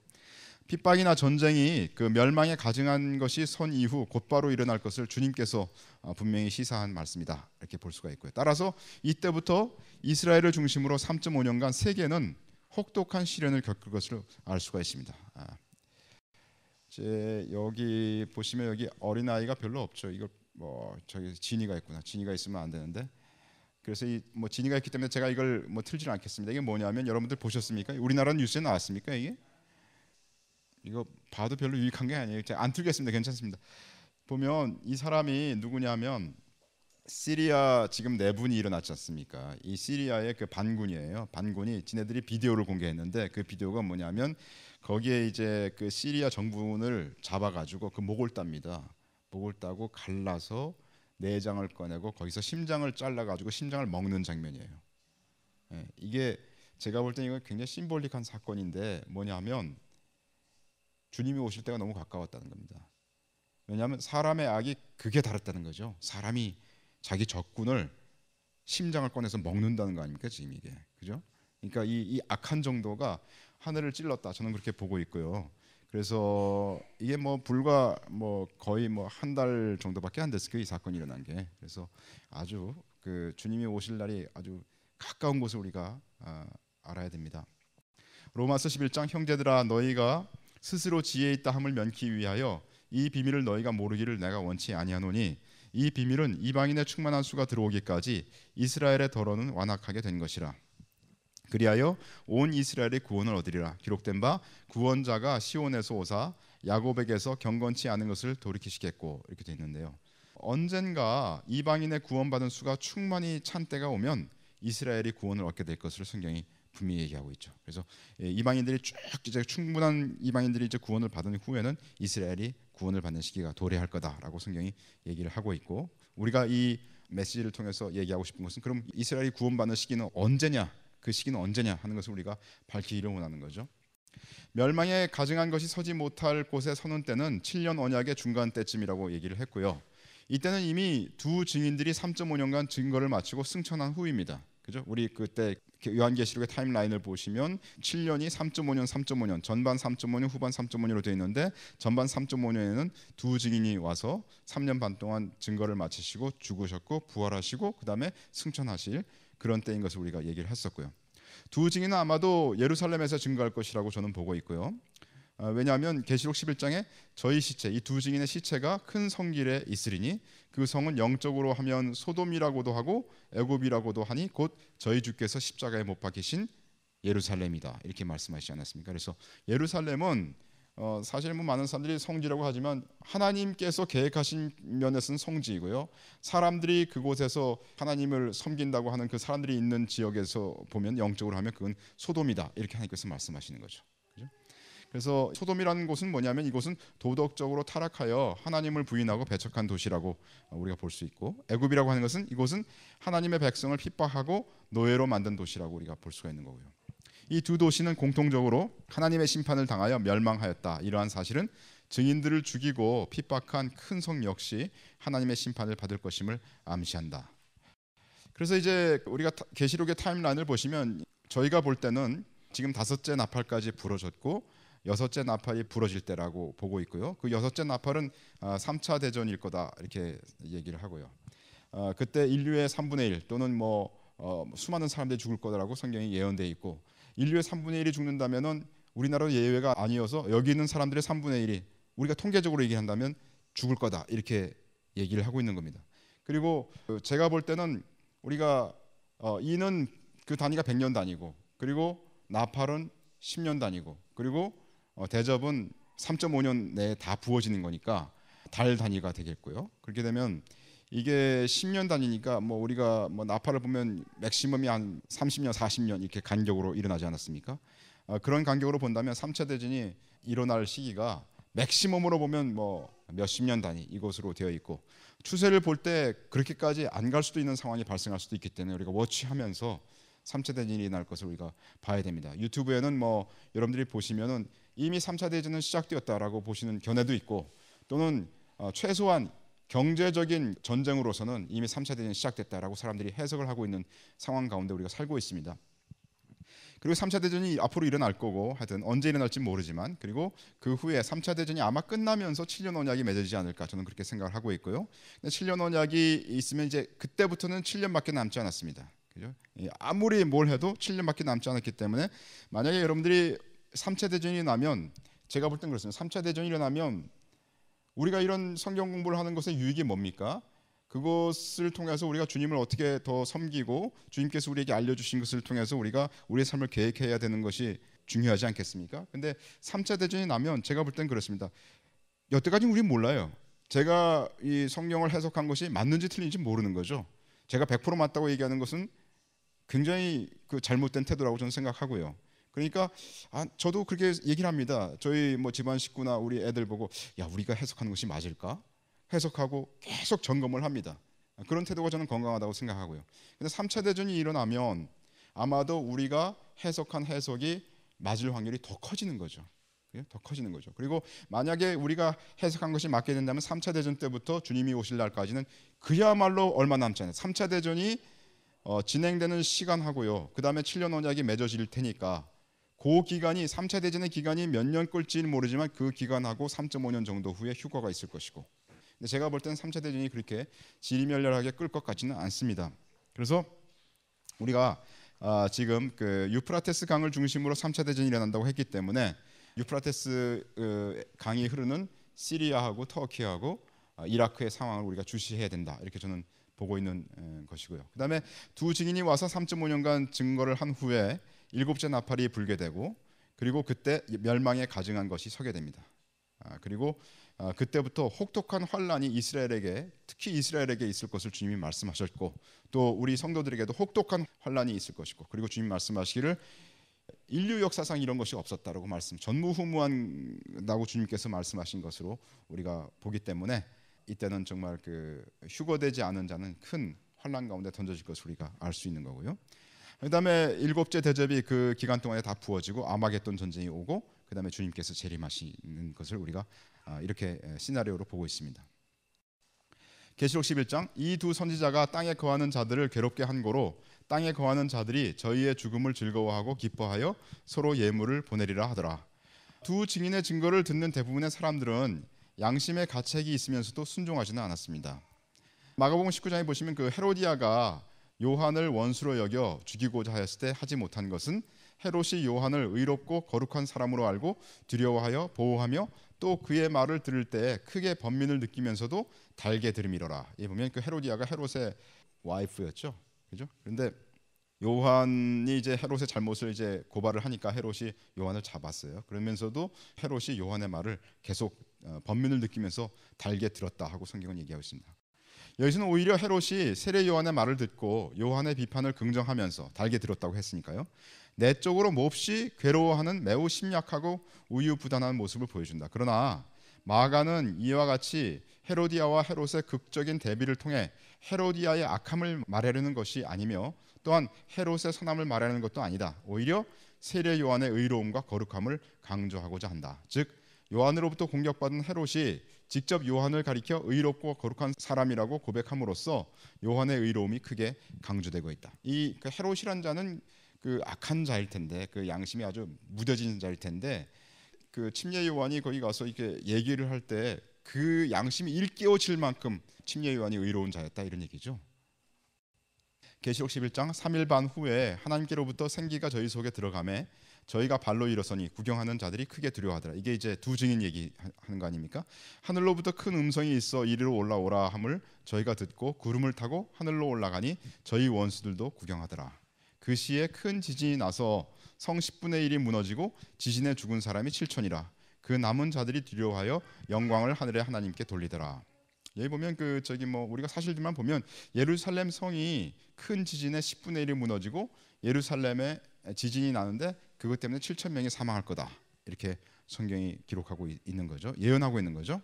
핍박이나 전쟁이 그 멸망에 가증한 것이 선 이후 곧바로 일어날 것을 주님께서 분명히 시사한 말씀이다 이렇게 볼 수가 있고요. 따라서 이때부터 이스라엘을 중심으로 3.5년간 세계는 혹독한 시련을 겪을 것을 알 수가 있습니다. 이제 여기 보시면 여기 어린 아이가 별로 없죠. 이거 뭐 저기 진이가 있구나. 진이가 있으면 안 되는데. 그래서 이 뭐 진이가 있기 때문에 제가 이걸 뭐 틀지는 않겠습니다. 이게 뭐냐면 여러분들 보셨습니까? 우리나라 뉴스에 나왔습니까 이게? 이거 봐도 별로 유익한 게 아니에요. 제가 안 틀겠습니다. 괜찮습니다. 보면 이 사람이 누구냐면 시리아 지금 내분이 일어났지 않습니까? 이 시리아의 그 반군이에요. 반군이 지네들이 비디오를 공개했는데 그 비디오가 뭐냐면 거기에 이제 그 시리아 정부군을 잡아가지고 그 목을 땁니다. 목을 따고 갈라서 내장을 꺼내고 거기서 심장을 잘라가지고 심장을 먹는 장면이에요. 이게 제가 볼 때 이건 굉장히 심볼릭한 사건인데 뭐냐면 주님이 오실 때가 너무 가까웠다는 겁니다. 왜냐하면 사람의 악이 극에 달했다는 거죠. 사람이 자기 적군을 심장을 꺼내서 먹는다는 거 아닙니까 지금 이게, 그죠? 그러니까 이 악한 정도가 하늘을 찔렀다. 저는 그렇게 보고 있고요. 그래서 이게 뭐 불과 뭐 거의 뭐 한 달 정도밖에 안 됐을 거예요 이 사건이 일어난 게. 그래서 아주 그 주님이 오실 날이 아주 가까운 것을 우리가 알아야 됩니다. 로마서 11장 형제들아 너희가 스스로 지혜 있다 함을 면키 위하여 이 비밀을 너희가 모르기를 내가 원치 아니하노니 이 비밀은 이방인의 충만한 수가 들어오기까지 이스라엘의 덜어는 완악하게 된 것이라. 그리하여 온 이스라엘의 구원을 얻으리라. 기록된 바 구원자가 시온에서 오사 야곱에게서 경건치 않은 것을 돌이키시겠고 이렇게 되어 있는데요. 언젠가 이방인의 구원받은 수가 충만히 찬 때가 오면 이스라엘이 구원을 얻게 될 것을 성경이 분명히 얘기하고 있죠. 그래서 이방인들이 쭉 이제 충분한 이방인들이 이제 구원을 받은 후에는 이스라엘이 구원을 받는 시기가 도래할 거다라고 성경이 얘기를 하고 있고 우리가 이 메시지를 통해서 얘기하고 싶은 것은 그럼 이스라엘이 구원받는 시기는 언제냐? 그 시기는 언제냐 하는 것을 우리가 밝히기를 원하는 거죠. 멸망에 가증한 것이 서지 못할 곳에 서는 때는 7년 언약의 중간 때쯤이라고 얘기를 했고요. 이때는 이미 두 증인들이 3.5년간 증거를 마치고 승천한 후입니다. 그죠? 우리 그때 요한계시록의 타임라인을 보시면 7년이 3.5년, 3.5년, 전반 3.5년, 후반 3.5년으로 되어 있는데 전반 3.5년에는 두 증인이 와서 3년 반 동안 증거를 마치시고 죽으셨고 부활하시고 그 다음에 승천하실 그런 때인 것을 우리가 얘기를 했었고요. 두 증인은 아마도 예루살렘에서 증거할 것이라고 저는 보고 있고요. 왜냐하면 계시록 11장에 저희 시체, 이 두 증인의 시체가 큰 성길에 있으리니 그 성은 영적으로 하면 소돔이라고도 하고 애굽이라고도 하니 곧 저희 주께서 십자가에 못 박히신 예루살렘이다, 이렇게 말씀하시지 않았습니까? 그래서 예루살렘은 사실 뭐 많은 사람들이 성지라고 하지만 하나님께서 계획하신 면에서는 성지이고요, 사람들이 그곳에서 하나님을 섬긴다고 하는 그 사람들이 있는 지역에서 보면 영적으로 하면 그건 소돔이다, 이렇게 하나님께서 말씀하시는 거죠. 그래서 소돔이라는 곳은 뭐냐면 이곳은 도덕적으로 타락하여 하나님을 부인하고 배척한 도시라고 우리가 볼 수 있고, 애굽이라고 하는 것은 이곳은 하나님의 백성을 핍박하고 노예로 만든 도시라고 우리가 볼 수가 있는 거고요. 이 두 도시는 공통적으로 하나님의 심판을 당하여 멸망하였다. 이러한 사실은 증인들을 죽이고 핍박한 큰 성 역시 하나님의 심판을 받을 것임을 암시한다. 그래서 이제 우리가 계시록의 타임라인을 보시면 저희가 볼 때는 지금 5째 나팔까지 부러졌고 6째 나팔이 부러질 때라고 보고 있고요. 그 6째 나팔은 3차 대전일 거다, 이렇게 얘기를 하고요. 그때 인류의 3분의 1 또는 수많은 사람들이 죽을 거다라고 성경이 예언되어 있고, 인류의 3분의 1이 죽는다면은 우리나라 예외가 아니어서 여기 있는 사람들의 3분의 1이 우리가 통계적으로 얘기한다면 죽을 거다, 이렇게 얘기를 하고 있는 겁니다. 그리고 제가 볼 때는 우리가 이는 그 단위가 100년 단위고, 그리고 나팔은 10년 단위고, 그리고 대접은 3.5년 내에 다 부어지는 거니까 달 단위가 되겠고요. 그렇게 되면 이게 10년 단위니까 우리가 나팔을 보면 맥시멈이 한 30년, 40년 이렇게 간격으로 일어나지 않았습니까? 그런 간격으로 본다면 3차 대전이 일어날 시기가 맥시멈으로 보면 몇십 년 단위 이것으로 되어 있고, 추세를 볼 때 그렇게까지 안 갈 수도 있는 상황이 발생할 수도 있기 때문에 우리가 워치하면서 3차 대전이 일어날 것을 우리가 봐야 됩니다. 유튜브에는 여러분들이 보시면은 이미 3차 대전은 시작되었다라고 보시는 견해도 있고, 또는 최소한 경제적인 전쟁으로서는 이미 3차 대전이 시작됐다라고 사람들이 해석을 하고 있는 상황 가운데 우리가 살고 있습니다. 그리고 3차 대전이 앞으로 일어날 거고, 하여튼 언제 일어날지 모르지만, 그리고 그 후에 3차 대전이 아마 끝나면서 7년 언약이 맺어지지 않을까, 저는 그렇게 생각을 하고 있고요. 근데 7년 언약이 있으면 이제 그때부터는 7년밖에 남지 않았습니다. 그죠? 아무리 뭘 해도 7년밖에 남지 않았기 때문에 만약에 여러분들이 3차 대전이 나면, 제가 볼 땐 그렇습니다. 3차 대전이 일어나면 우리가 이런 성경 공부를 하는 것의 유익이 뭡니까? 그것을 통해서 우리가 주님을 어떻게 더 섬기고 주님께서 우리에게 알려주신 것을 통해서 우리가 우리의 삶을 계획해야 되는 것이 중요하지 않겠습니까? 근데 3차 대전이 나면 제가 볼 땐 그렇습니다. 여태까지 우리는 몰라요. 제가 이 성경을 해석한 것이 맞는지 틀린지 모르는 거죠. 제가 100% 맞다고 얘기하는 것은 굉장히 잘못된 태도라고 저는 생각하고요. 그러니까 저도 그렇게 얘기를 합니다. 저희 집안 식구나 우리 애들 보고 야, 우리가 해석하는 것이 맞을까? 해석하고 계속 점검을 합니다. 그런 태도가 저는 건강하다고 생각하고요. 근데 3차 대전이 일어나면 아마도 우리가 해석한 해석이 맞을 확률이 더 커지는 거죠. 더 커지는 거죠. 그리고 만약에 우리가 해석한 것이 맞게 된다면 3차 대전 때부터 주님이 오실 날까지는 그야말로 얼마 남지 않아요. 3차 대전이 진행되는 시간하고요, 그 다음에 7년 언약이 맺어질 테니까 그 기간이, 3차 대전의 기간이 몇 년 끌지는 모르지만 그 기간하고 3.5년 정도 후에 휴거가 있을 것이고, 근데 제가 볼 때는 3차 대전이 그렇게 지리멸렬하게 끌 것 같지는 않습니다. 그래서 우리가 지금 그 유프라테스 강을 중심으로 3차 대전이 일어난다고 했기 때문에 유프라테스 강이 흐르는 시리아하고 터키하고 이라크의 상황을 우리가 주시해야 된다, 이렇게 저는 보고 있는 것이고요. 그 다음에 두 증인이 와서 3.5년간 증거를 한 후에 7째 나팔이 불게 되고, 그리고 그때 멸망에 가증한 것이 서게 됩니다. 그리고 그때부터 혹독한 환란이 이스라엘에게, 특히 이스라엘에게 있을 것을 주님이 말씀하셨고, 또 우리 성도들에게도 혹독한 환란이 있을 것이고, 그리고 주님 말씀하시기를 인류 역사상 이런 것이 없었다라고 전무후무한다고 주님께서 말씀하신 것으로 우리가 보기 때문에 이때는 정말 휴거되지 않은 자는 큰 환란 가운데 던져질 것을 우리가 알 수 있는 거고요. 그다음에 7째 대접이 그 기간 동안에 다 부어지고 아마겟돈 전쟁이 오고, 그다음에 주님께서 재림하시는 것을 우리가 이렇게 시나리오로 보고 있습니다. 계시록 11장 이 두 선지자가 땅에 거하는 자들을 괴롭게 한 고로 땅에 거하는 자들이 저희의 죽음을 즐거워하고 기뻐하여 서로 예물을 보내리라 하더라. 두 증인의 증거를 듣는 대부분의 사람들은 양심의 가책이 있으면서도 순종하지는 않았습니다. 마가복음 19장에 보시면 그 헤로디아가 요한을 원수로 여겨 죽이고자 하였을 때 하지 못한 것은 헤롯이 요한을 의롭고 거룩한 사람으로 알고 두려워하여 보호하며 또 그의 말을 들을 때 크게 번민을 느끼면서도 달게 들음이로라. 이 보면 그 헤로디아가 헤롯의 와이프였죠, 그죠? 그런데 요한이 이제 헤롯의 잘못을 이제 고발을 하니까 헤롯이 요한을 잡았어요. 그러면서도 헤롯이 요한의 말을 계속 번민을 느끼면서 달게 들었다 하고 성경은 얘기하고 있습니다. 여기서는 오히려 헤롯이 세례 요한의 말을 듣고 요한의 비판을 긍정하면서 달게 들었다고 했으니까요. 내적으로 몹시 괴로워하는 매우 심약하고 우유부단한 모습을 보여준다. 그러나 마가는 이와 같이 헤로디아와 헤롯의 극적인 대비를 통해 헤로디아의 악함을 말하려는 것이 아니며 또한 헤롯의 선함을 말하는 것도 아니다. 오히려 세례 요한의 의로움과 거룩함을 강조하고자 한다. 즉 요한으로부터 공격받은 헤롯이 직접 요한을 가리켜 의롭고 거룩한 사람이라고 고백함으로써 요한의 의로움이 크게 강조되고 있다. 이 헤롯이란 자는 그 악한 자일 텐데, 그 양심이 아주 무뎌진 자일 텐데, 그 침례 요한이 거기 가서 이렇게 얘기를 할 때 그 양심이 일깨워질 만큼 침례 요한이 의로운 자였다, 이런 얘기죠. 계시록 11장 3일 반 후에 하나님께로부터 생기가 저희 속에 들어가매 저희가 발로 일어서니 구경하는 자들이 크게 두려워하더라. 이게 이제 두 증인 얘기하는 거 아닙니까? 하늘로부터 큰 음성이 있어 이리로 올라오라 함을 저희가 듣고 구름을 타고 하늘로 올라가니 저희 원수들도 구경하더라. 그 시에 큰 지진이 나서 성 10분의 1이 무너지고 지진에 죽은 사람이 7천이라. 그 남은 자들이 두려워하여 영광을 하늘의 하나님께 돌리더라. 여기 보면 우리가 사실들만 보면 예루살렘 성이 큰 지진에 10분의 1이 무너지고 예루살렘에 지진이 나는데 그것 때문에 7천 명이 사망할 거다, 이렇게 성경이 기록하고 있는 거죠. 예언하고 있는 거죠.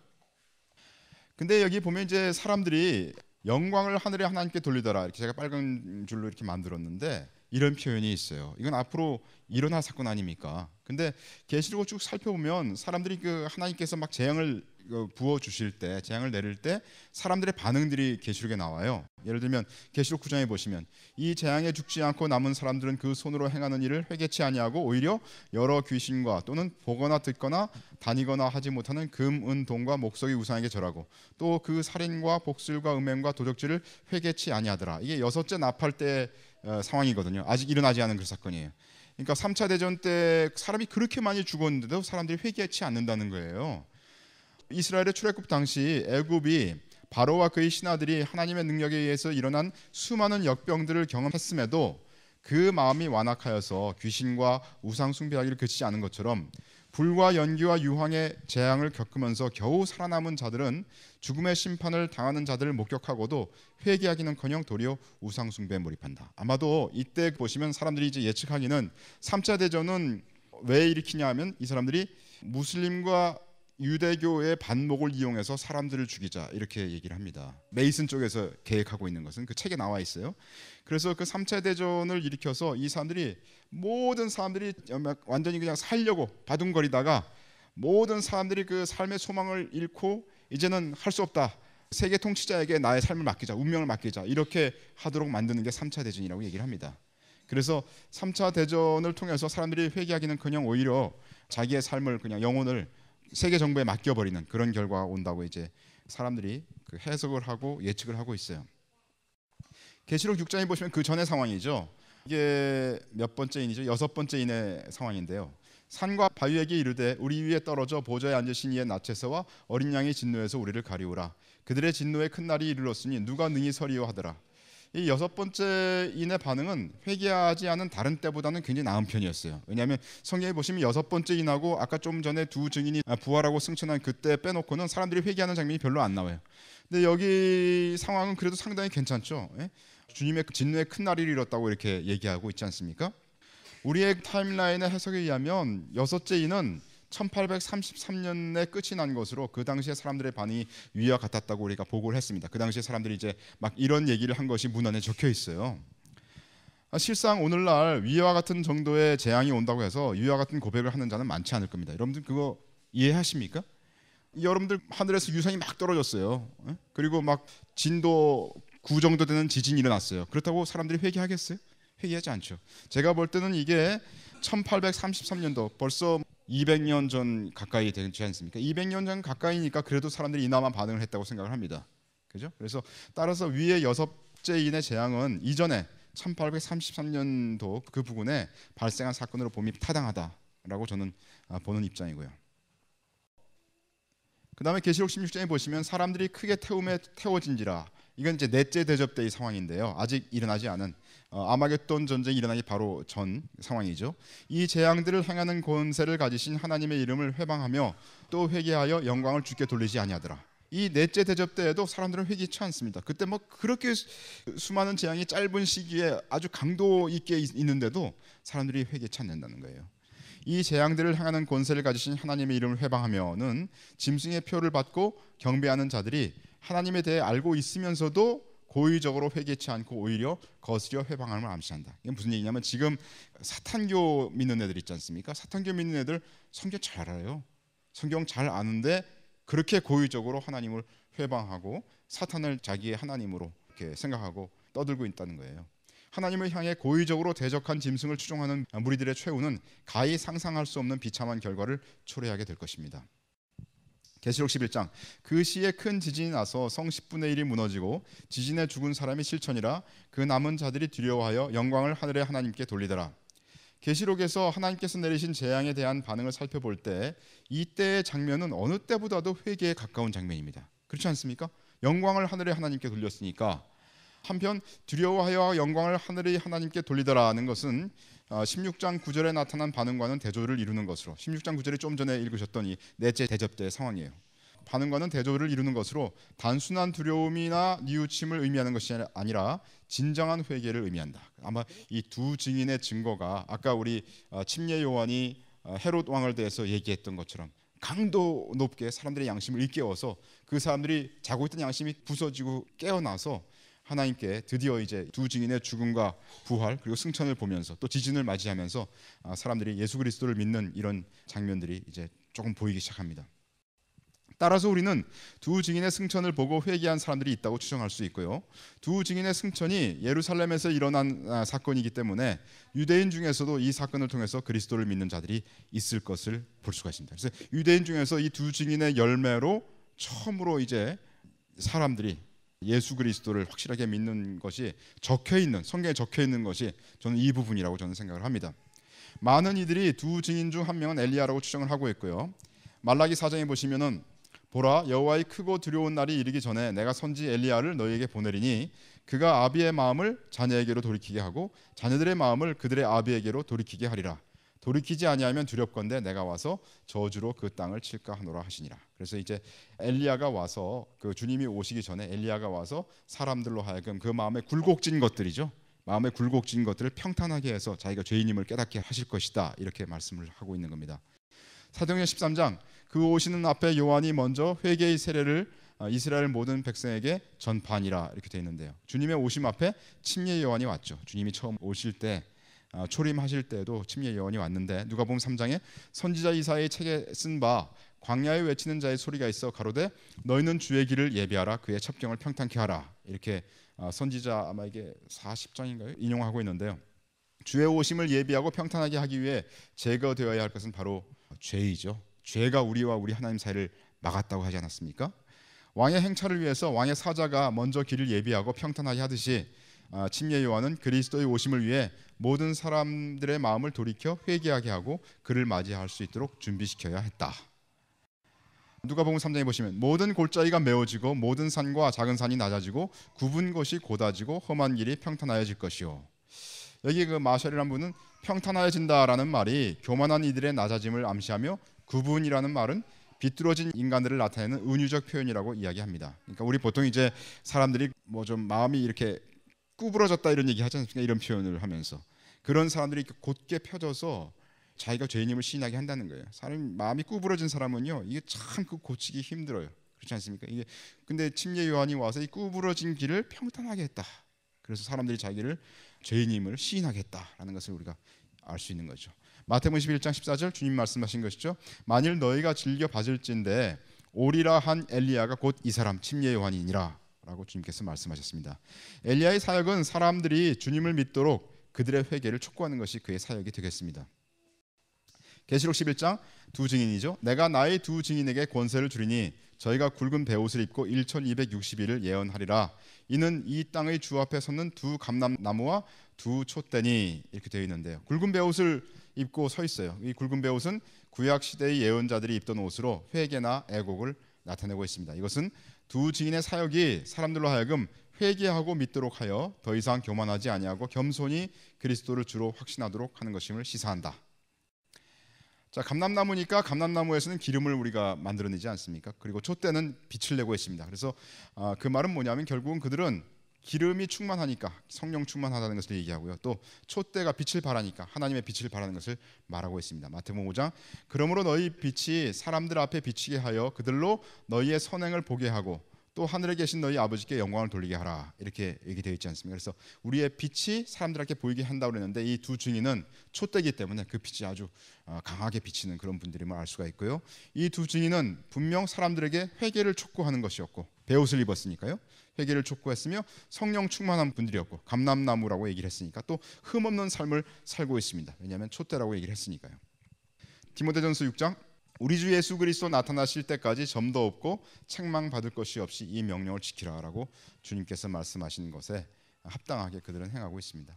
근데 여기 보면 이제 사람들이 영광을 하늘의 하나님께 돌리더라, 이렇게 제가 빨간 줄로 이렇게 만들었는데 이런 표현이 있어요. 이건 앞으로 일어날 사건 아닙니까? 근데 계시록을 쭉 살펴보면 사람들이 그 하나님께서 막 재앙을 부어 주실 때, 재앙을 내릴 때 사람들의 반응들이 계시록에 나와요. 예를 들면 계시록 9장에 보시면 이 재앙에 죽지 않고 남은 사람들은 그 손으로 행하는 일을 회개치 아니하고 오히려 여러 귀신과 또는 보거나 듣거나 다니거나 하지 못하는 금, 은, 동과 목석이 우상에게 절하고 또 그 살인과 복술과 음행과 도적질을 회개치 아니하더라. 이게 여섯째 나팔 때 상황이거든요. 아직 일어나지 않은 그 사건이에요. 그러니까 3차 대전 때 사람이 그렇게 많이 죽었는데도 사람들이 회개치 않는다는 거예요. 이스라엘의 출애굽 당시 애굽이 바로와 그의 신하들이 하나님의 능력에 의해서 일어난 수많은 역병들을 경험했음에도 그 마음이 완악하여서 귀신과 우상 숭배하기를 그치지 않은 것처럼 불과 연기와 유황의 재앙을 겪으면서 겨우 살아남은 자들은 죽음의 심판을 당하는 자들을 목격하고도 회개하기는커녕 도리어 우상 숭배에 몰입한다. 아마도 이때 보시면 사람들이 이제 예측하기는 3차 대전은 왜 일으키냐 하면 이 사람들이 무슬림과 유대교의 반목을 이용해서 사람들을 죽이자, 이렇게 얘기를 합니다. 메이슨 쪽에서 계획하고 있는 것은 그 책에 나와 있어요. 그래서 그 3차 대전을 일으켜서 이 사람들이 모든 사람들이 완전히 그냥 살려고 바둥거리다가 모든 사람들이 그 삶의 소망을 잃고 이제는 할 수 없다, 세계 통치자에게 나의 삶을 맡기자, 운명을 맡기자, 이렇게 하도록 만드는 게 3차 대전이라고 얘기를 합니다. 그래서 3차 대전을 통해서 사람들이 회개하기는커녕 오히려 자기의 삶을, 그냥 영혼을 세계 정부에 맡겨버리는 그런 결과가 온다고 이제 사람들이 그 해석을 하고 예측을 하고 있어요. 계시록 6장에 보시면 그 전의 상황이죠. 이게 몇 번째 인이죠? 6번째 인의 상황인데요. 산과 바위에게 이르되 우리 위에 떨어져 보좌에 앉으신 이의 낯에서와 어린 양의 진노에서 우리를 가리우라. 그들의 진노의 큰 날이 이르렀으니 누가 능히 서리요 하더라. 이 6번째 인의 반응은 회개하지 않은 다른 때보다는 굉장히 나은 편이었어요. 왜냐하면 성경에 보시면 6번째 인하고 아까 좀 전에 두 증인이 부활하고 승천한 그때 빼놓고는 사람들이 회개하는 장면이 별로 안 나와요. 근데 여기 상황은 그래도 상당히 괜찮죠. 예? 주님의 진노의 큰 날이 이뤘다고 이렇게 얘기하고 있지 않습니까? 우리의 타임라인의 해석에 의하면 6째 인은 1833년에 끝이 난 것으로 그 당시에 사람들의 반응이 위와 같았다고 우리가 보고를 했습니다. 그 당시에 사람들이 이제 막 이런 얘기를 한 것이 문안에 적혀 있어요. 실상 오늘날 위와 같은 정도의 재앙이 온다고 해서 위와 같은 고백을 하는 자는 많지 않을 겁니다. 여러분들 그거 이해하십니까? 여러분들 하늘에서 유성이 막 떨어졌어요. 그리고 막 진도 9 정도 되는 지진이 일어났어요. 그렇다고 사람들이 회개하겠어요? 회개하지 않죠. 제가 볼 때는 이게 1833년도 벌써 200년 전 가까이 되지 않습니까? 200년 전 가까이니까 그래도 사람들이 이나마 반응을 했다고 생각을 합니다. 그죠? 그래서 따라서 위의 6째인의 재앙은 이전에 1833년도 그 부근에 발생한 사건으로 봄이 타당하다라고 저는 보는 입장이고요. 그 다음에 계시록 16장에 보시면 사람들이 크게 태움에 태워진지라, 이건 이제 넷째 대접 때의 상황인데요. 아직 일어나지 않은 아마겟돈 전쟁이 일어나기 바로 전 상황이죠. 이 재앙들을 행하는 권세를 가지신 하나님의 이름을 회방하며 또 회개하여 영광을 주께 돌리지 아니하더라. 이 넷째 대접 때에도 사람들은 회개치 않습니다. 그때 뭐 그렇게 수많은 재앙이 짧은 시기에 아주 강도 있게 있는데도 사람들이 회개치 않는다는 거예요. 이 재앙들을 행하는 권세를 가지신 하나님의 이름을 회방하면은 짐승의 표를 받고 경배하는 자들이 하나님에 대해 알고 있으면서도 고의적으로 회개치 않고 오히려 거스려 회방함을 암시한다. 이게 무슨 얘기냐면 지금 사탄교 믿는 애들 있지 않습니까? 사탄교 믿는 애들 성경 잘 알아요. 성경 잘 아는데 그렇게 고의적으로 하나님을 회방하고 사탄을 자기의 하나님으로 이렇게 생각하고 떠들고 있다는 거예요. 하나님을 향해 고의적으로 대적한 짐승을 추종하는 무리들의 최후는 가히 상상할 수 없는 비참한 결과를 초래하게 될 것입니다. 계시록 11장, 그 시에 큰 지진이 나서 성 10분의 1이 무너지고 지진에 죽은 사람이 실천이라 그 남은 자들이 두려워하여 영광을 하늘의 하나님께 돌리더라. 계시록에서 하나님께서 내리신 재앙에 대한 반응을 살펴볼 때 이때의 장면은 어느 때보다도 회개에 가까운 장면입니다. 그렇지 않습니까? 영광을 하늘의 하나님께 돌렸으니까. 한편 두려워하여 영광을 하늘의 하나님께 돌리더라는 것은 16장 9절에 나타난 반응과는 대조를 이루는 것으로, 16장 9절이 좀 전에 읽으셨던 이 넷째 대접 때의 상황이에요. 반응과는 대조를 이루는 것으로 단순한 두려움이나 뉘우침을 의미하는 것이 아니라 진정한 회개를 의미한다. 아마 이 두 증인의 증거가 아까 우리 침례 요한이 헤롯 왕을 대해서 얘기했던 것처럼 강도 높게 사람들의 양심을 일깨워서 그 사람들이 자고 있던 양심이 부서지고 깨어나서 하나님께 드디어 이제 두 증인의 죽음과 부활 그리고 승천을 보면서 또 지진을 맞이하면서 사람들이 예수 그리스도를 믿는 이런 장면들이 이제 조금 보이기 시작합니다. 따라서 우리는 두 증인의 승천을 보고 회개한 사람들이 있다고 추정할 수 있고요. 두 증인의 승천이 예루살렘에서 일어난 사건이기 때문에 유대인 중에서도 이 사건을 통해서 그리스도를 믿는 자들이 있을 것을 볼 수가 있습니다. 그래서 유대인 중에서 이 두 증인의 열매로 처음으로 이제 사람들이 예수 그리스도를 확실하게 믿는 것이 적혀있는, 성경에 적혀있는 것이 저는 이 부분이라고 저는 생각을 합니다. 많은 이들이 두 증인 중 한 명은 엘리야라고 추정을 하고 있고요. 말라기 4장에 보시면은 보라, 여호와의 크고 두려운 날이 이르기 전에 내가 선지 엘리야를 너희에게 보내리니 그가 아비의 마음을 자녀에게로 돌이키게 하고 자녀들의 마음을 그들의 아비에게로 돌이키게 하리라. 돌이키지 아니하면 두렵건대 내가 와서 저주로 그 땅을 칠까 하노라 하시니라. 그래서 이제 엘리야가 와서 그 주님이 오시기 전에 엘리야가 와서 사람들로 하여금 그 마음에 굴곡진 것들이죠. 마음에 굴곡진 것들을 평탄하게 해서 자기가 죄인임을 깨닫게 하실 것이다. 이렇게 말씀을 하고 있는 겁니다. 사도행전 13장, 그 오시는 앞에 요한이 먼저 회개의 세례를 이스라엘 모든 백성에게 전파하니라 이렇게 되어 있는데요. 주님의 오심 앞에 침례 요한이 왔죠. 주님이 처음 오실 때 초림하실 때도 침례 요한이 왔는데 누가복음 3장에 선지자 이사야의 책에 쓴 바 광야에 외치는 자의 소리가 있어 가로되 너희는 주의 길을 예비하라 그의 첩경을 평탄케 하라 이렇게 선지자 아마 이게 40장인가요? 인용하고 있는데요. 주의 오심을 예비하고 평탄하게 하기 위해 제거되어야 할 것은 바로 죄이죠. 죄가 우리와 우리 하나님 사이를 막았다고 하지 않았습니까? 왕의 행차를 위해서 왕의 사자가 먼저 길을 예비하고 평탄하게 하듯이 침례 요한은 그리스도의 오심을 위해 모든 사람들의 마음을 돌이켜 회개하게 하고 그를 맞이할 수 있도록 준비시켜야 했다. 누가복음 3장에 보시면 모든 골짜기가 메워지고 모든 산과 작은 산이 낮아지고 굽은 곳이 곧아지고 험한 길이 평탄하여질 것이요. 여기 그 마샬이라는 분은 평탄하여진다라는 말이 교만한 이들의 낮아짐을 암시하며 구분이라는 말은 비뚤어진 인간들을 나타내는 은유적 표현이라고 이야기합니다. 그러니까 우리 보통 이제 사람들이 뭐 좀 마음이 이렇게 구부러졌다 이런 얘기 하지 않습니까? 이런 표현을 하면서 그런 사람들이 곧게 펴져서 자기가 죄인임을 시인하게 한다는 거예요. 사람 마음이 구부러진 사람은요 이게 참 그 고치기 힘들어요. 그렇지 않습니까? 이게 근데 침례 요한이 와서 이 구부러진 길을 평탄하게 했다. 그래서 사람들이 자기를 죄인임을 시인하게 했다라는 것을 우리가 알 수 있는 거죠. 마태복음 11장 14절 주님 말씀하신 것이죠. 만일 너희가 즐겨 받을진대 오리라 한 엘리야가 곧 이 사람 침례 요한이니라 라고 주님께서 말씀하셨습니다. 엘리야의 사역은 사람들이 주님을 믿도록 그들의 회개를 촉구하는 것이 그의 사역이 되겠습니다. 계시록 11장 두 증인이죠. 내가 나의 두 증인에게 권세를 주리니 저희가 굵은 베옷을 입고 1260일을 예언하리라. 이는 이 땅의 주 앞에 섰는 두 감람나무와 두 촛대니 이렇게 되어 있는데요. 굵은 베옷을 입고 서 있어요. 이 굵은 베옷은 구약 시대의 예언자들이 입던 옷으로 회개나 애곡을 나타내고 있습니다. 이것은 두 증인의 사역이 사람들로 하여금 회개하고 믿도록 하여 더 이상 교만하지 아니하고 겸손히 그리스도를 주로 확신하도록 하는 것임을 시사한다. 자, 감람나무니까 감람나무에서는 기름을 우리가 만들어내지 않습니까? 그리고 촛대는 빛을 내고 있습니다. 그래서 그 말은 뭐냐면 결국은 그들은 기름이 충만하니까 성령 충만하다는 것을 얘기하고요. 또 촛대가 빛을 발하니까 하나님의 빛을 발하는 것을 말하고 있습니다. 마태복음 5장 그러므로 너희 빛이 사람들 앞에 비치게 하여 그들로 너희의 선행을 보게 하고 또 하늘에 계신 너희 아버지께 영광을 돌리게 하라. 이렇게 얘기되어 있지 않습니까? 그래서 우리의 빛이 사람들에게 보이게 한다고 그랬는데 이 두 증인은 촛대이기 때문에 그 빛이 아주 강하게 비치는 그런 분들임을 알 수가 있고요. 이 두 증인은 분명 사람들에게 회개를 촉구하는 것이었고 베옷을 입었으니까요. 회개를 촉구했으며 성령 충만한 분들이었고 감람나무라고 얘기를 했으니까 또 흠없는 삶을 살고 있습니다. 왜냐하면 촛대라고 얘기를 했으니까요. 디모데전서 6장 우리 주 예수 그리스도 나타나실 때까지 점도 없고 책망받을 것이 없이 이 명령을 지키라라고 주님께서 말씀하신 것에 합당하게 그들은 행하고 있습니다.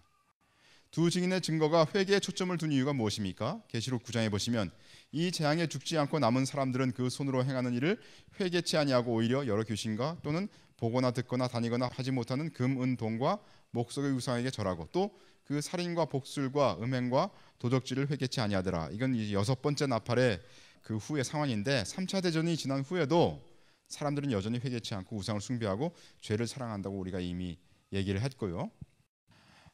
두 증인의 증거가 회개에 초점을 둔 이유가 무엇입니까? 계시록 9장에 보시면 이 재앙에 죽지 않고 남은 사람들은 그 손으로 행하는 일을 회개치 아니하고 오히려 여러 귀신과 또는 보거나 듣거나 다니거나 하지 못하는 금, 은, 동과 목석의 우상에게 절하고 또 그 살인과 복술과 음행과 도적질을 회개치 아니하더라. 이건 이제 6번째 나팔의 그 후의 상황인데 3차 대전이 지난 후에도 사람들은 여전히 회개치 않고 우상을 숭배하고 죄를 사랑한다고 우리가 이미 얘기를 했고요.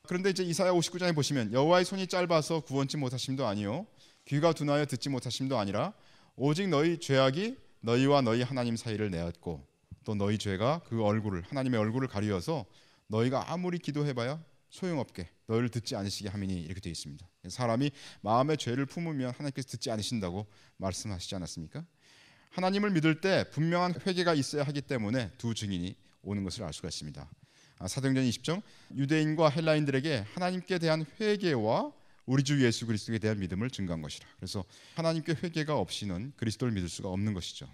그런데 이제 이사야 59장에 보시면 여호와의 손이 짧아서 구원치 못하심도 아니요 귀가 둔하여 듣지 못하심도 아니라 오직 너희 죄악이 너희와 너희 하나님 사이를 내었고 또 너희 죄가 그 얼굴을 하나님의 얼굴을 가리어서 너희가 아무리 기도해봐야 소용없게 너희를 듣지 않으시게 함이니 이렇게 되어 있습니다. 사람이 마음의 죄를 품으면 하나님께서 듣지 않으신다고 말씀하시지 않았습니까? 하나님을 믿을 때 분명한 회개가 있어야 하기 때문에 두 증인이 오는 것을 알 수가 있습니다. 사도행전 20장 유대인과 헬라인들에게 하나님께 대한 회개와 우리 주 예수 그리스도에 대한 믿음을 증거한 것이라. 그래서 하나님께 회개가 없이는 그리스도를 믿을 수가 없는 것이죠.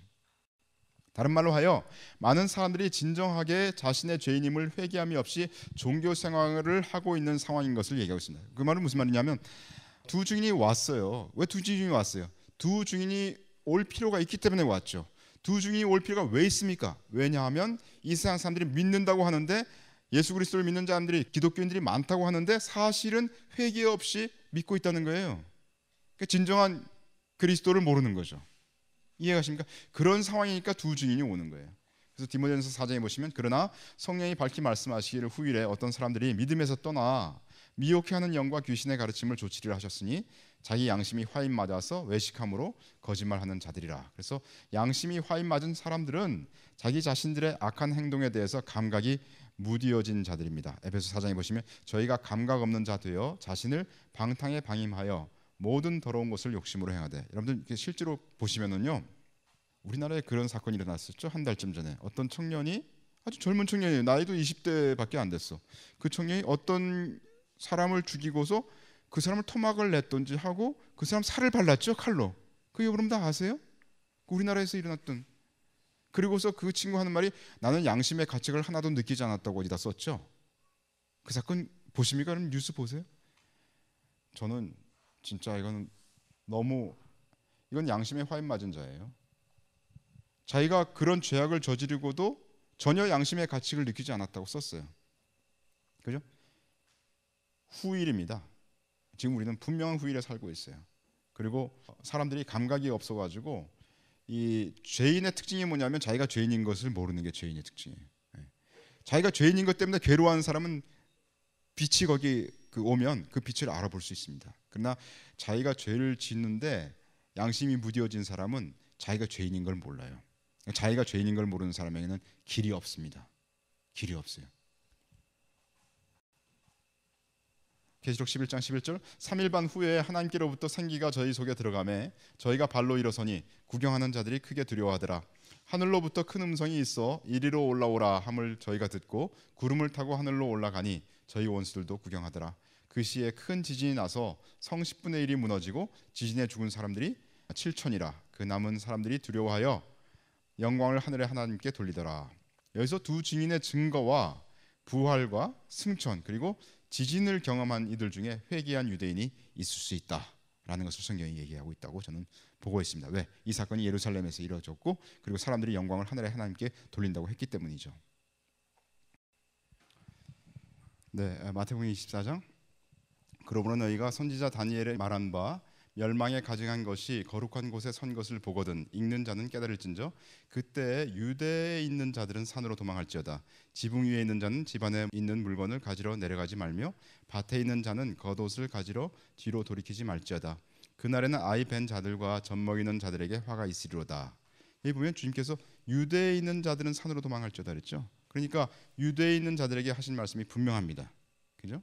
다른 말로 하여 많은 사람들이 진정하게 자신의 죄인임을 회개함이 없이 종교 생활을 하고 있는 상황인 것을 얘기하고 있습니다. 그 말은 무슨 말이냐면 두 증인이 왔어요. 왜 두 증인이 왔어요? 두 증인이 올 필요가 있기 때문에 왔죠. 두 증인이 올 필요가 왜 있습니까? 왜냐하면 이 세상 사람들이 믿는다고 하는데 예수 그리스도를 믿는 사람들이 기독교인들이 많다고 하는데 사실은 회개 없이 믿고 있다는 거예요. 그러니까 진정한 그리스도를 모르는 거죠. 이해가십니까? 그런 상황이니까 두 증인이 오는 거예요. 그래서 디모데전서 4장에 보시면 그러나 성령이 밝히 말씀하시기를 후일에 어떤 사람들이 믿음에서 떠나 미혹해하는 영과 귀신의 가르침을 조치를 하셨으니 자기 양심이 화인 맞아서 외식함으로 거짓말하는 자들이라. 그래서 양심이 화인 맞은 사람들은 자기 자신들의 악한 행동에 대해서 감각이 무디어진 자들입니다. 에베소 4장에 보시면 저희가 감각 없는 자 되어 자신을 방탕에 방임하여 모든 더러운 것을 욕심으로 행하되. 여러분들 실제로 보시면은요 우리나라에 그런 사건이 일어났었죠. 한 달쯤 전에 어떤 청년이 아주 젊은 청년이에요. 나이도 20대밖에 안 됐어. 그 청년이 어떤 사람을 죽이고서 그 사람을 토막을 냈던지 하고 그 사람 살을 발랐죠, 칼로. 그게 여러분 다 아세요? 우리나라에서 일어났던. 그리고서 그 친구 하는 말이 나는 양심의 가책을 하나도 느끼지 않았다고 어디다 썼죠. 그 사건 보십니까? 그럼 뉴스 보세요. 저는 진짜 이건 양심의 화인 맞은 자예요. 자기가 그런 죄악을 저지르고도 전혀 양심의 가책을 느끼지 않았다고 썼어요. 그죠? 후일입니다. 지금 우리는 분명한 후일에 살고 있어요. 그리고 사람들이 감각이 없어가지고 이 죄인의 특징이 뭐냐면 자기가 죄인인 것을 모르는 게 죄인의 특징이에요. 자기가 죄인인 것 때문에 괴로워하는 사람은 빛이 거기 오면 그 빛을 알아볼 수 있습니다. 그러나 자기가 죄를 짓는데 양심이 무디어진 사람은 자기가 죄인인 걸 몰라요. 자기가 죄인인 걸 모르는 사람에게는 길이 없습니다. 길이 없어요. 계시록 11장 11절 3일 반 후에 하나님께로부터 생기가 저희 속에 들어가매 저희가 발로 일어서니 구경하는 자들이 크게 두려워하더라. 하늘로부터 큰 음성이 있어 이리로 올라오라 함을 저희가 듣고 구름을 타고 하늘로 올라가니 저희 원수들도 구경하더라. 그 시에 큰 지진이 나서 성 10분의 1이 무너지고 지진에 죽은 사람들이 7천이라. 그 남은 사람들이 두려워하여 영광을 하늘의 하나님께 돌리더라. 여기서 두 증인의 증거와 부활과 승천 그리고 지진을 경험한 이들 중에 회개한 유대인이 있을 수 있다라는 것을 성경이 얘기하고 있다고 저는 보고 있습니다. 왜? 이 사건이 예루살렘에서 이루어졌고 그리고 사람들이 영광을 하늘의 하나님께 돌린다고 했기 때문이죠. 네, 마태복음 24장. 그러므로 너희가 선지자 다니엘의 말한 바 멸망에 가증한 것이 거룩한 곳에 선 것을 보거든 읽는 자는 깨달을진저 그때 유대에 있는 자들은 산으로 도망할지어다. 지붕 위에 있는 자는 집 안에 있는 물건을 가지러 내려가지 말며 밭에 있는 자는 겉옷을 가지러 뒤로 돌이키지 말지어다. 그날에는 아이 벤 자들과 젖 먹이는 자들에게 화가 있으리로다. 여기 보면 주님께서 유대에 있는 자들은 산으로 도망할지어다 그랬죠. 그러니까 유대에 있는 자들에게 하신 말씀이 분명합니다. 그죠?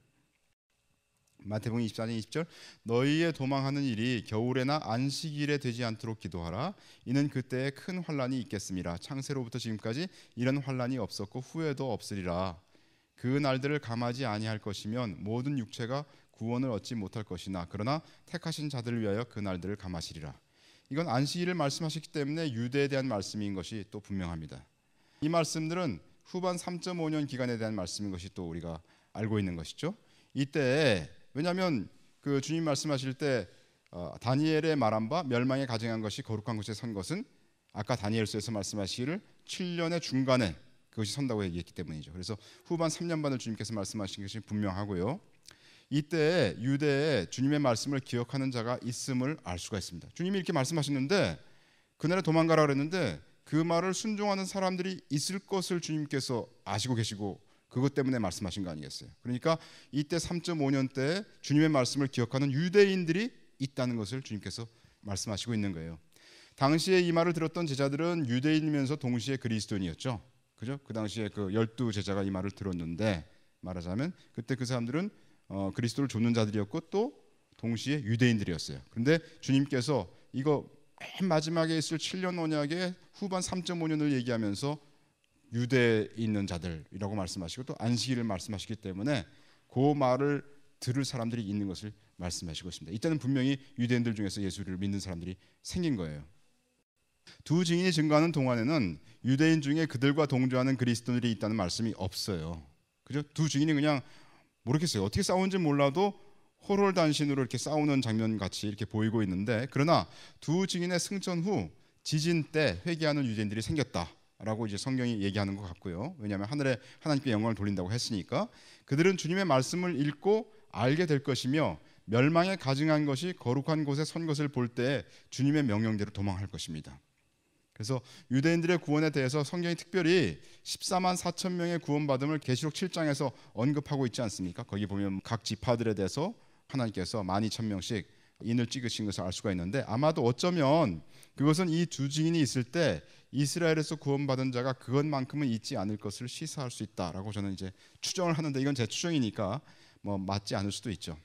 마태복음 24장 20절 너희의 도망하는 일이 겨울에나 안식일에 되지 않도록 기도하라. 이는 그때에 큰 환란이 있겠음이라. 창세로부터 지금까지 이런 환란이 없었고 후에도 없으리라. 그 날들을 감하지 아니할 것이면 모든 육체가 구원을 얻지 못할 것이나 그러나 택하신 자들을 위하여 그 날들을 감하시리라. 이건 안식일을 말씀하셨기 때문에 유대에 대한 말씀인 것이 또 분명합니다. 이 말씀들은 후반 3.5년 기간에 대한 말씀인 것이 또 우리가 알고 있는 것이죠. 이때 왜냐하면 그 주님 말씀하실 때 다니엘의 말한 바 멸망에 가증한 것이 거룩한 곳에 선 것은 아까 다니엘서에서 말씀하시기를 7년의 중간에 그것이 선다고 얘기했기 때문이죠. 그래서 후반 3년 반을 주님께서 말씀하신 것이 분명하고요. 이때 유대에 주님의 말씀을 기억하는 자가 있음을 알 수가 있습니다. 주님이 이렇게 말씀하셨는데 그날에 도망가라 그랬는데 그 말을 순종하는 사람들이 있을 것을 주님께서 아시고 계시고 그것 때문에 말씀하신 거 아니겠어요? 그러니까 이때 3.5년 때 주님의 말씀을 기억하는 유대인들이 있다는 것을 주님께서 말씀하시고 있는 거예요. 당시에 이 말을 들었던 제자들은 유대인이면서 동시에 그리스도인이었죠. 그죠? 그 당시에 그 12제자가 이 말을 들었는데 말하자면 그때 그 사람들은 그리스도를 좇는 자들이었고 또 동시에 유대인들이었어요. 그런데 주님께서 이거 맨 마지막에 있을 7년 언약의 후반 3.5년을 얘기하면서 유대에 있는 자들이라고 말씀하시고 또 안식일을 말씀하시기 때문에 그 말을 들을 사람들이 있는 것을 말씀하시고 있습니다. 이때는 분명히 유대인들 중에서 예수를 믿는 사람들이 생긴 거예요. 두 증인이 증거하는 동안에는 유대인 중에 그들과 동조하는 그리스도인들이 있다는 말씀이 없어요. 그죠? 두 증인이 그냥 모르겠어요. 어떻게 싸우는지 몰라도 호롤단신으로 이렇게 싸우는 장면 같이 이렇게 보이고 있는데 그러나 두 증인의 승천 후 지진 때 회개하는 유대인들이 생겼다. 라고 이제 성경이 얘기하는 것 같고요. 왜냐하면 하늘에 하나님께 영광을 돌린다고 했으니까 그들은 주님의 말씀을 읽고 알게 될 것이며 멸망에 가증한 것이 거룩한 곳에 선 것을 볼 때 주님의 명령대로 도망할 것입니다. 그래서 유대인들의 구원에 대해서 성경이 특별히 14만 4천 명의 구원받음을 계시록 7장에서 언급하고 있지 않습니까? 거기 보면 각 지파들에 대해서 하나님께서 12,000명씩 인을 찍으신 것을 알 수가 있는데 아마도 어쩌면 그것은 이 두 증인이 있을 때 이스라엘에서 구원받은 자가 그것만큼은 있지 않을 것을 시사할 수 있다라고 저는 이제 추정을 하는데 이건 제 추정이니까 뭐 맞지 않을 수도 있죠.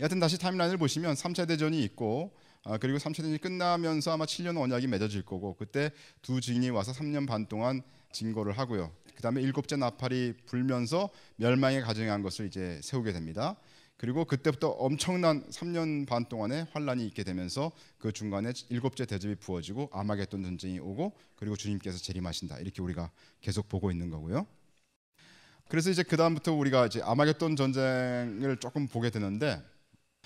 여하튼 다시 타임라인을 보시면 3차 대전이 있고 그리고 3차 대전이 끝나면서 아마 7년 언약이 맺어질 거고 그때 두 증인이 와서 3년 반 동안 증거를 하고요. 그 다음에 7째 나팔이 불면서 멸망에 가증한 것을 이제 세우게 됩니다. 그리고 그때부터 엄청난 3년 반 동안의 환란이 있게 되면서 그 중간에 7째 대접이 부어지고 아마겟돈 전쟁이 오고 그리고 주님께서 재림하신다. 이렇게 우리가 계속 보고 있는 거고요. 그래서 이제 그 다음부터 우리가 이제 아마겟돈 전쟁을 조금 보게 되는데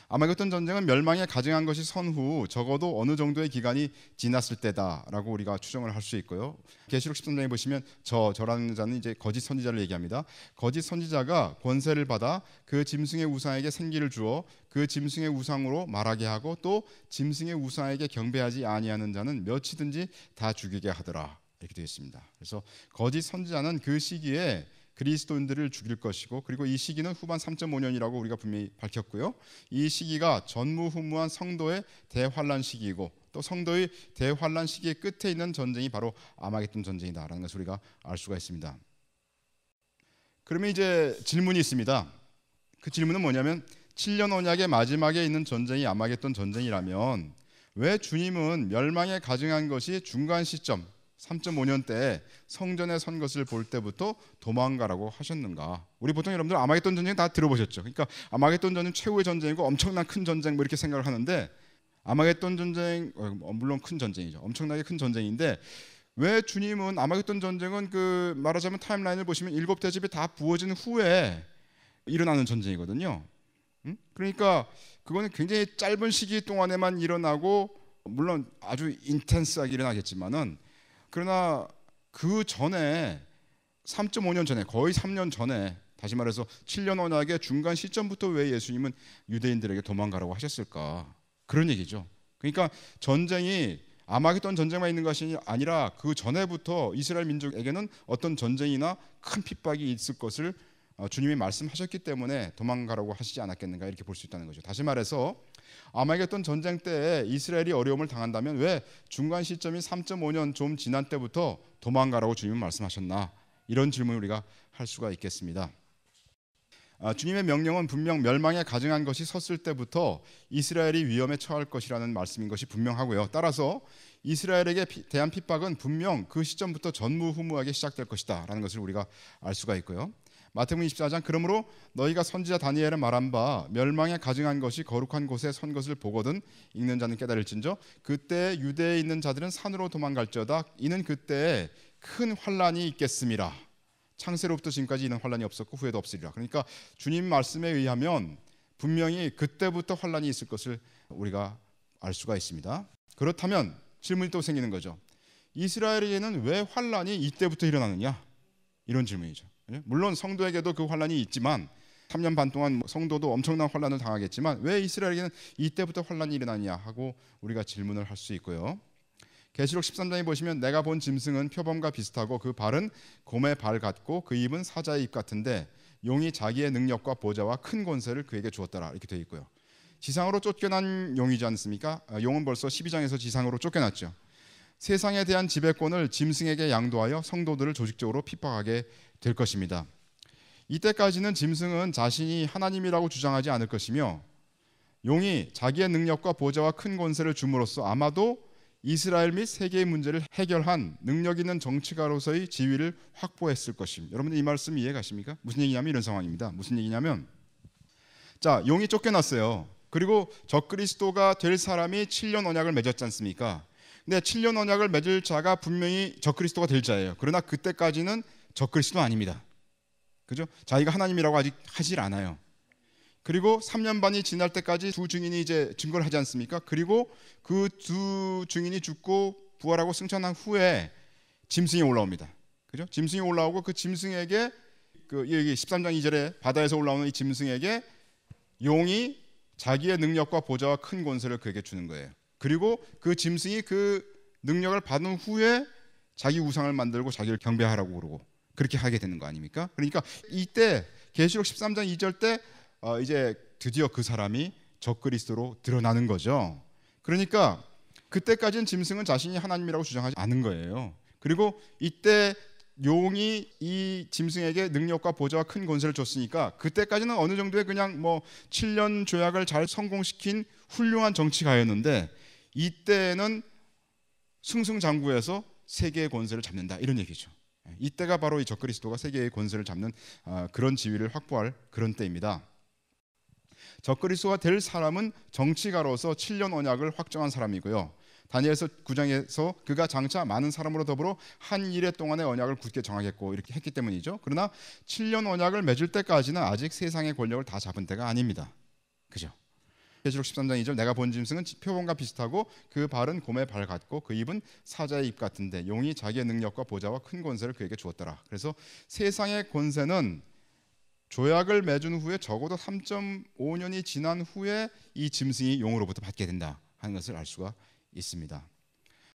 아마겟돈 전쟁은 멸망에 가증한 것이 선 후 적어도 어느 정도의 기간이 지났을 때다라고 우리가 추정을 할 수 있고요. 계시록 13장에 보시면 저라는 자는 이제 거짓 선지자를 얘기합니다. 거짓 선지자가 권세를 받아 그 짐승의 우상에게 생기를 주어 그 짐승의 우상으로 말하게 하고 또 짐승의 우상에게 경배하지 아니하는 자는 몇이든지 다 죽이게 하더라. 이렇게 되어 있습니다. 그래서 거짓 선지자는 그 시기에 그리스도인들을 죽일 것이고 그리고 이 시기는 후반 3.5년이라고 우리가 분명히 밝혔고요. 이 시기가 전무후무한 성도의 대환란 시기이고 또 성도의 대환란 시기의 끝에 있는 전쟁이 바로 아마겟돈 전쟁이다라는 것을 우리가 알 수가 있습니다. 그러면 이제 질문이 있습니다. 그 질문은 뭐냐면 7년 언약의 마지막에 있는 전쟁이 아마겟돈 전쟁이라면 왜 주님은 멸망에 가증한 것이 중간 시점 3.5년 때 성전에 선 것을 볼 때부터 도망가라고 하셨는가? 우리 보통 여러분들 아마겟돈 전쟁 다 들어보셨죠? 그러니까 아마겟돈 전쟁 최후의 전쟁이고 엄청난 큰 전쟁 뭐 이렇게 생각을 하는데, 아마겟돈 전쟁 물론 큰 전쟁이죠. 엄청나게 큰 전쟁인데, 왜 주님은 아마겟돈 전쟁은 그 말하자면 타임라인을 보시면 7대집이 다 부어진 후에 일어나는 전쟁이거든요. 그러니까 그거는 굉장히 짧은 시기 동안에만 일어나고, 물론 아주 인텐스하게 일어나겠지만은, 그러나 그 전에 3.5년 전에, 거의 3년 전에, 다시 말해서 7년 언약의 중간 시점부터 왜 예수님은 유대인들에게 도망가라고 하셨을까? 그런 얘기죠. 그러니까 전쟁이 아마겟돈 전쟁만 있는 것이 아니라 그 전에부터 이스라엘 민족에게는 어떤 전쟁이나 큰 핍박이 있을 것을 주님이 말씀하셨기 때문에 도망가라고 하시지 않았겠는가, 이렇게 볼 수 있다는 거죠. 다시 말해서 아마겟돈 전쟁 때에 이스라엘이 어려움을 당한다면 왜 중간 시점이 3.5년 좀 지난 때부터 도망가라고 주님은 말씀하셨나, 이런 질문을 우리가 할 수가 있겠습니다. 주님의 명령은 분명 멸망에 가증한 것이 섰을 때부터 이스라엘이 위험에 처할 것이라는 말씀인 것이 분명하고요. 따라서 이스라엘에게 대한 핍박은 분명 그 시점부터 전무후무하게 시작될 것이다 라는 것을 우리가 알 수가 있고요. 마태복음 24장, 그러므로 너희가 선지자 다니엘은 말한 바 멸망에 가증한 것이 거룩한 곳에 선 것을 보거든 읽는 자는 깨달을진저 그때 유대에 있는 자들은 산으로 도망갈지어다. 이는 그때에 큰 환란이 있겠음이라. 창세로부터 지금까지 이런 환란이 없었고 후에도 없으리라. 그러니까 주님 말씀에 의하면 분명히 그때부터 환란이 있을 것을 우리가 알 수가 있습니다. 그렇다면 질문이 또 생기는 거죠. 이스라엘에게는 왜 환란이 이때부터 일어나느냐? 이런 질문이죠. 물론 성도에게도 그 환란이 있지만 3년 반 동안 성도도 엄청난 환란을 당하겠지만 왜 이스라엘에게는 이때부터 환란이 일어나냐 하고 우리가 질문을 할 수 있고요. 계시록 13장에 보시면 내가 본 짐승은 표범과 비슷하고 그 발은 곰의 발 같고 그 입은 사자의 입 같은데 용이 자기의 능력과 보좌와 큰 권세를 그에게 주었더라, 이렇게 되어 있고요. 지상으로 쫓겨난 용이지 않습니까? 용은 벌써 12장에서 지상으로 쫓겨났죠. 세상에 대한 지배권을 짐승에게 양도하여 성도들을 조직적으로 핍박하게 될 것입니다. 이때까지는 짐승은 자신이 하나님이라고 주장하지 않을 것이며 용이 자기의 능력과 보좌와 큰 권세를 줌으로써 아마도 이스라엘 및 세계의 문제를 해결한 능력 있는 정치가로서의 지위를 확보했을 것입니다. 여러분들 이 말씀 이해 가십니까? 무슨 얘기냐면 이런 상황입니다. 무슨 얘기냐면, 자, 용이 쫓겨났어요. 그리고 적그리스도가 될 사람이 7년 언약을 맺었지 않습니까? 근데 7년 언약을 맺을 자가 분명히 적그리스도가 될 자예요. 그러나 그때까지는 적그리스도 아닙니다. 그죠? 자기가 하나님이라고 아직 하질 않아요. 그리고 3년 반이 지날 때까지 두 증인이 이제 증거를 하지 않습니까? 그리고 그 두 증인이 죽고 부활하고 승천한 후에 짐승이 올라옵니다. 그죠? 짐승이 올라오고 그 짐승에게 여기 13장 2절에 바다에서 올라오는 이 짐승에게 용이 자기의 능력과 보좌와 큰 권세를 그에게 주는 거예요. 그리고 그 짐승이 그 능력을 받은 후에 자기 우상을 만들고 자기를 경배하라고 그러고 그렇게 하게 되는 거 아닙니까? 그러니까 이때 계시록 13장 2절 때 이제 드디어 그 사람이 적그리스도로 드러나는 거죠. 그러니까 그때까지는 짐승은 자신이 하나님이라고 주장하지 않은 거예요. 그리고 이때 용이 이 짐승에게 능력과 보좌와 큰 권세를 줬으니까 그때까지는 어느 정도의 그냥 7년 조약을 잘 성공시킨 훌륭한 정치가였는데 이때는 승승장구해서 세계의 권세를 잡는다, 이런 얘기죠. 이때가 바로 이 적그리스도가 세계의 권세를 잡는 그런 지위를 확보할 그런 때입니다. 적그리스도가 될 사람은 정치가로서 7년 언약을 확정한 사람이고요. 다니엘서 9장에서 그가 장차 많은 사람으로 더불어 한 일해 동안의 언약을 굳게 정하겠고 이렇게 했기 때문이죠. 그러나 7년 언약을 맺을 때까지는 아직 세상의 권력을 다 잡은 때가 아닙니다. 그죠? 계시록 13장 2절 내가 본 짐승은 표범과 비슷하고 그 발은 곰의 발 같고 그 입은 사자의 입 같은데 용이 자기의 능력과 보좌와 큰 권세를 그에게 주었더라. 그래서 세상의 권세는 조약을 맺은 후에 적어도 3.5년이 지난 후에 이 짐승이 용으로부터 받게 된다 하는 것을 알 수가 있습니다.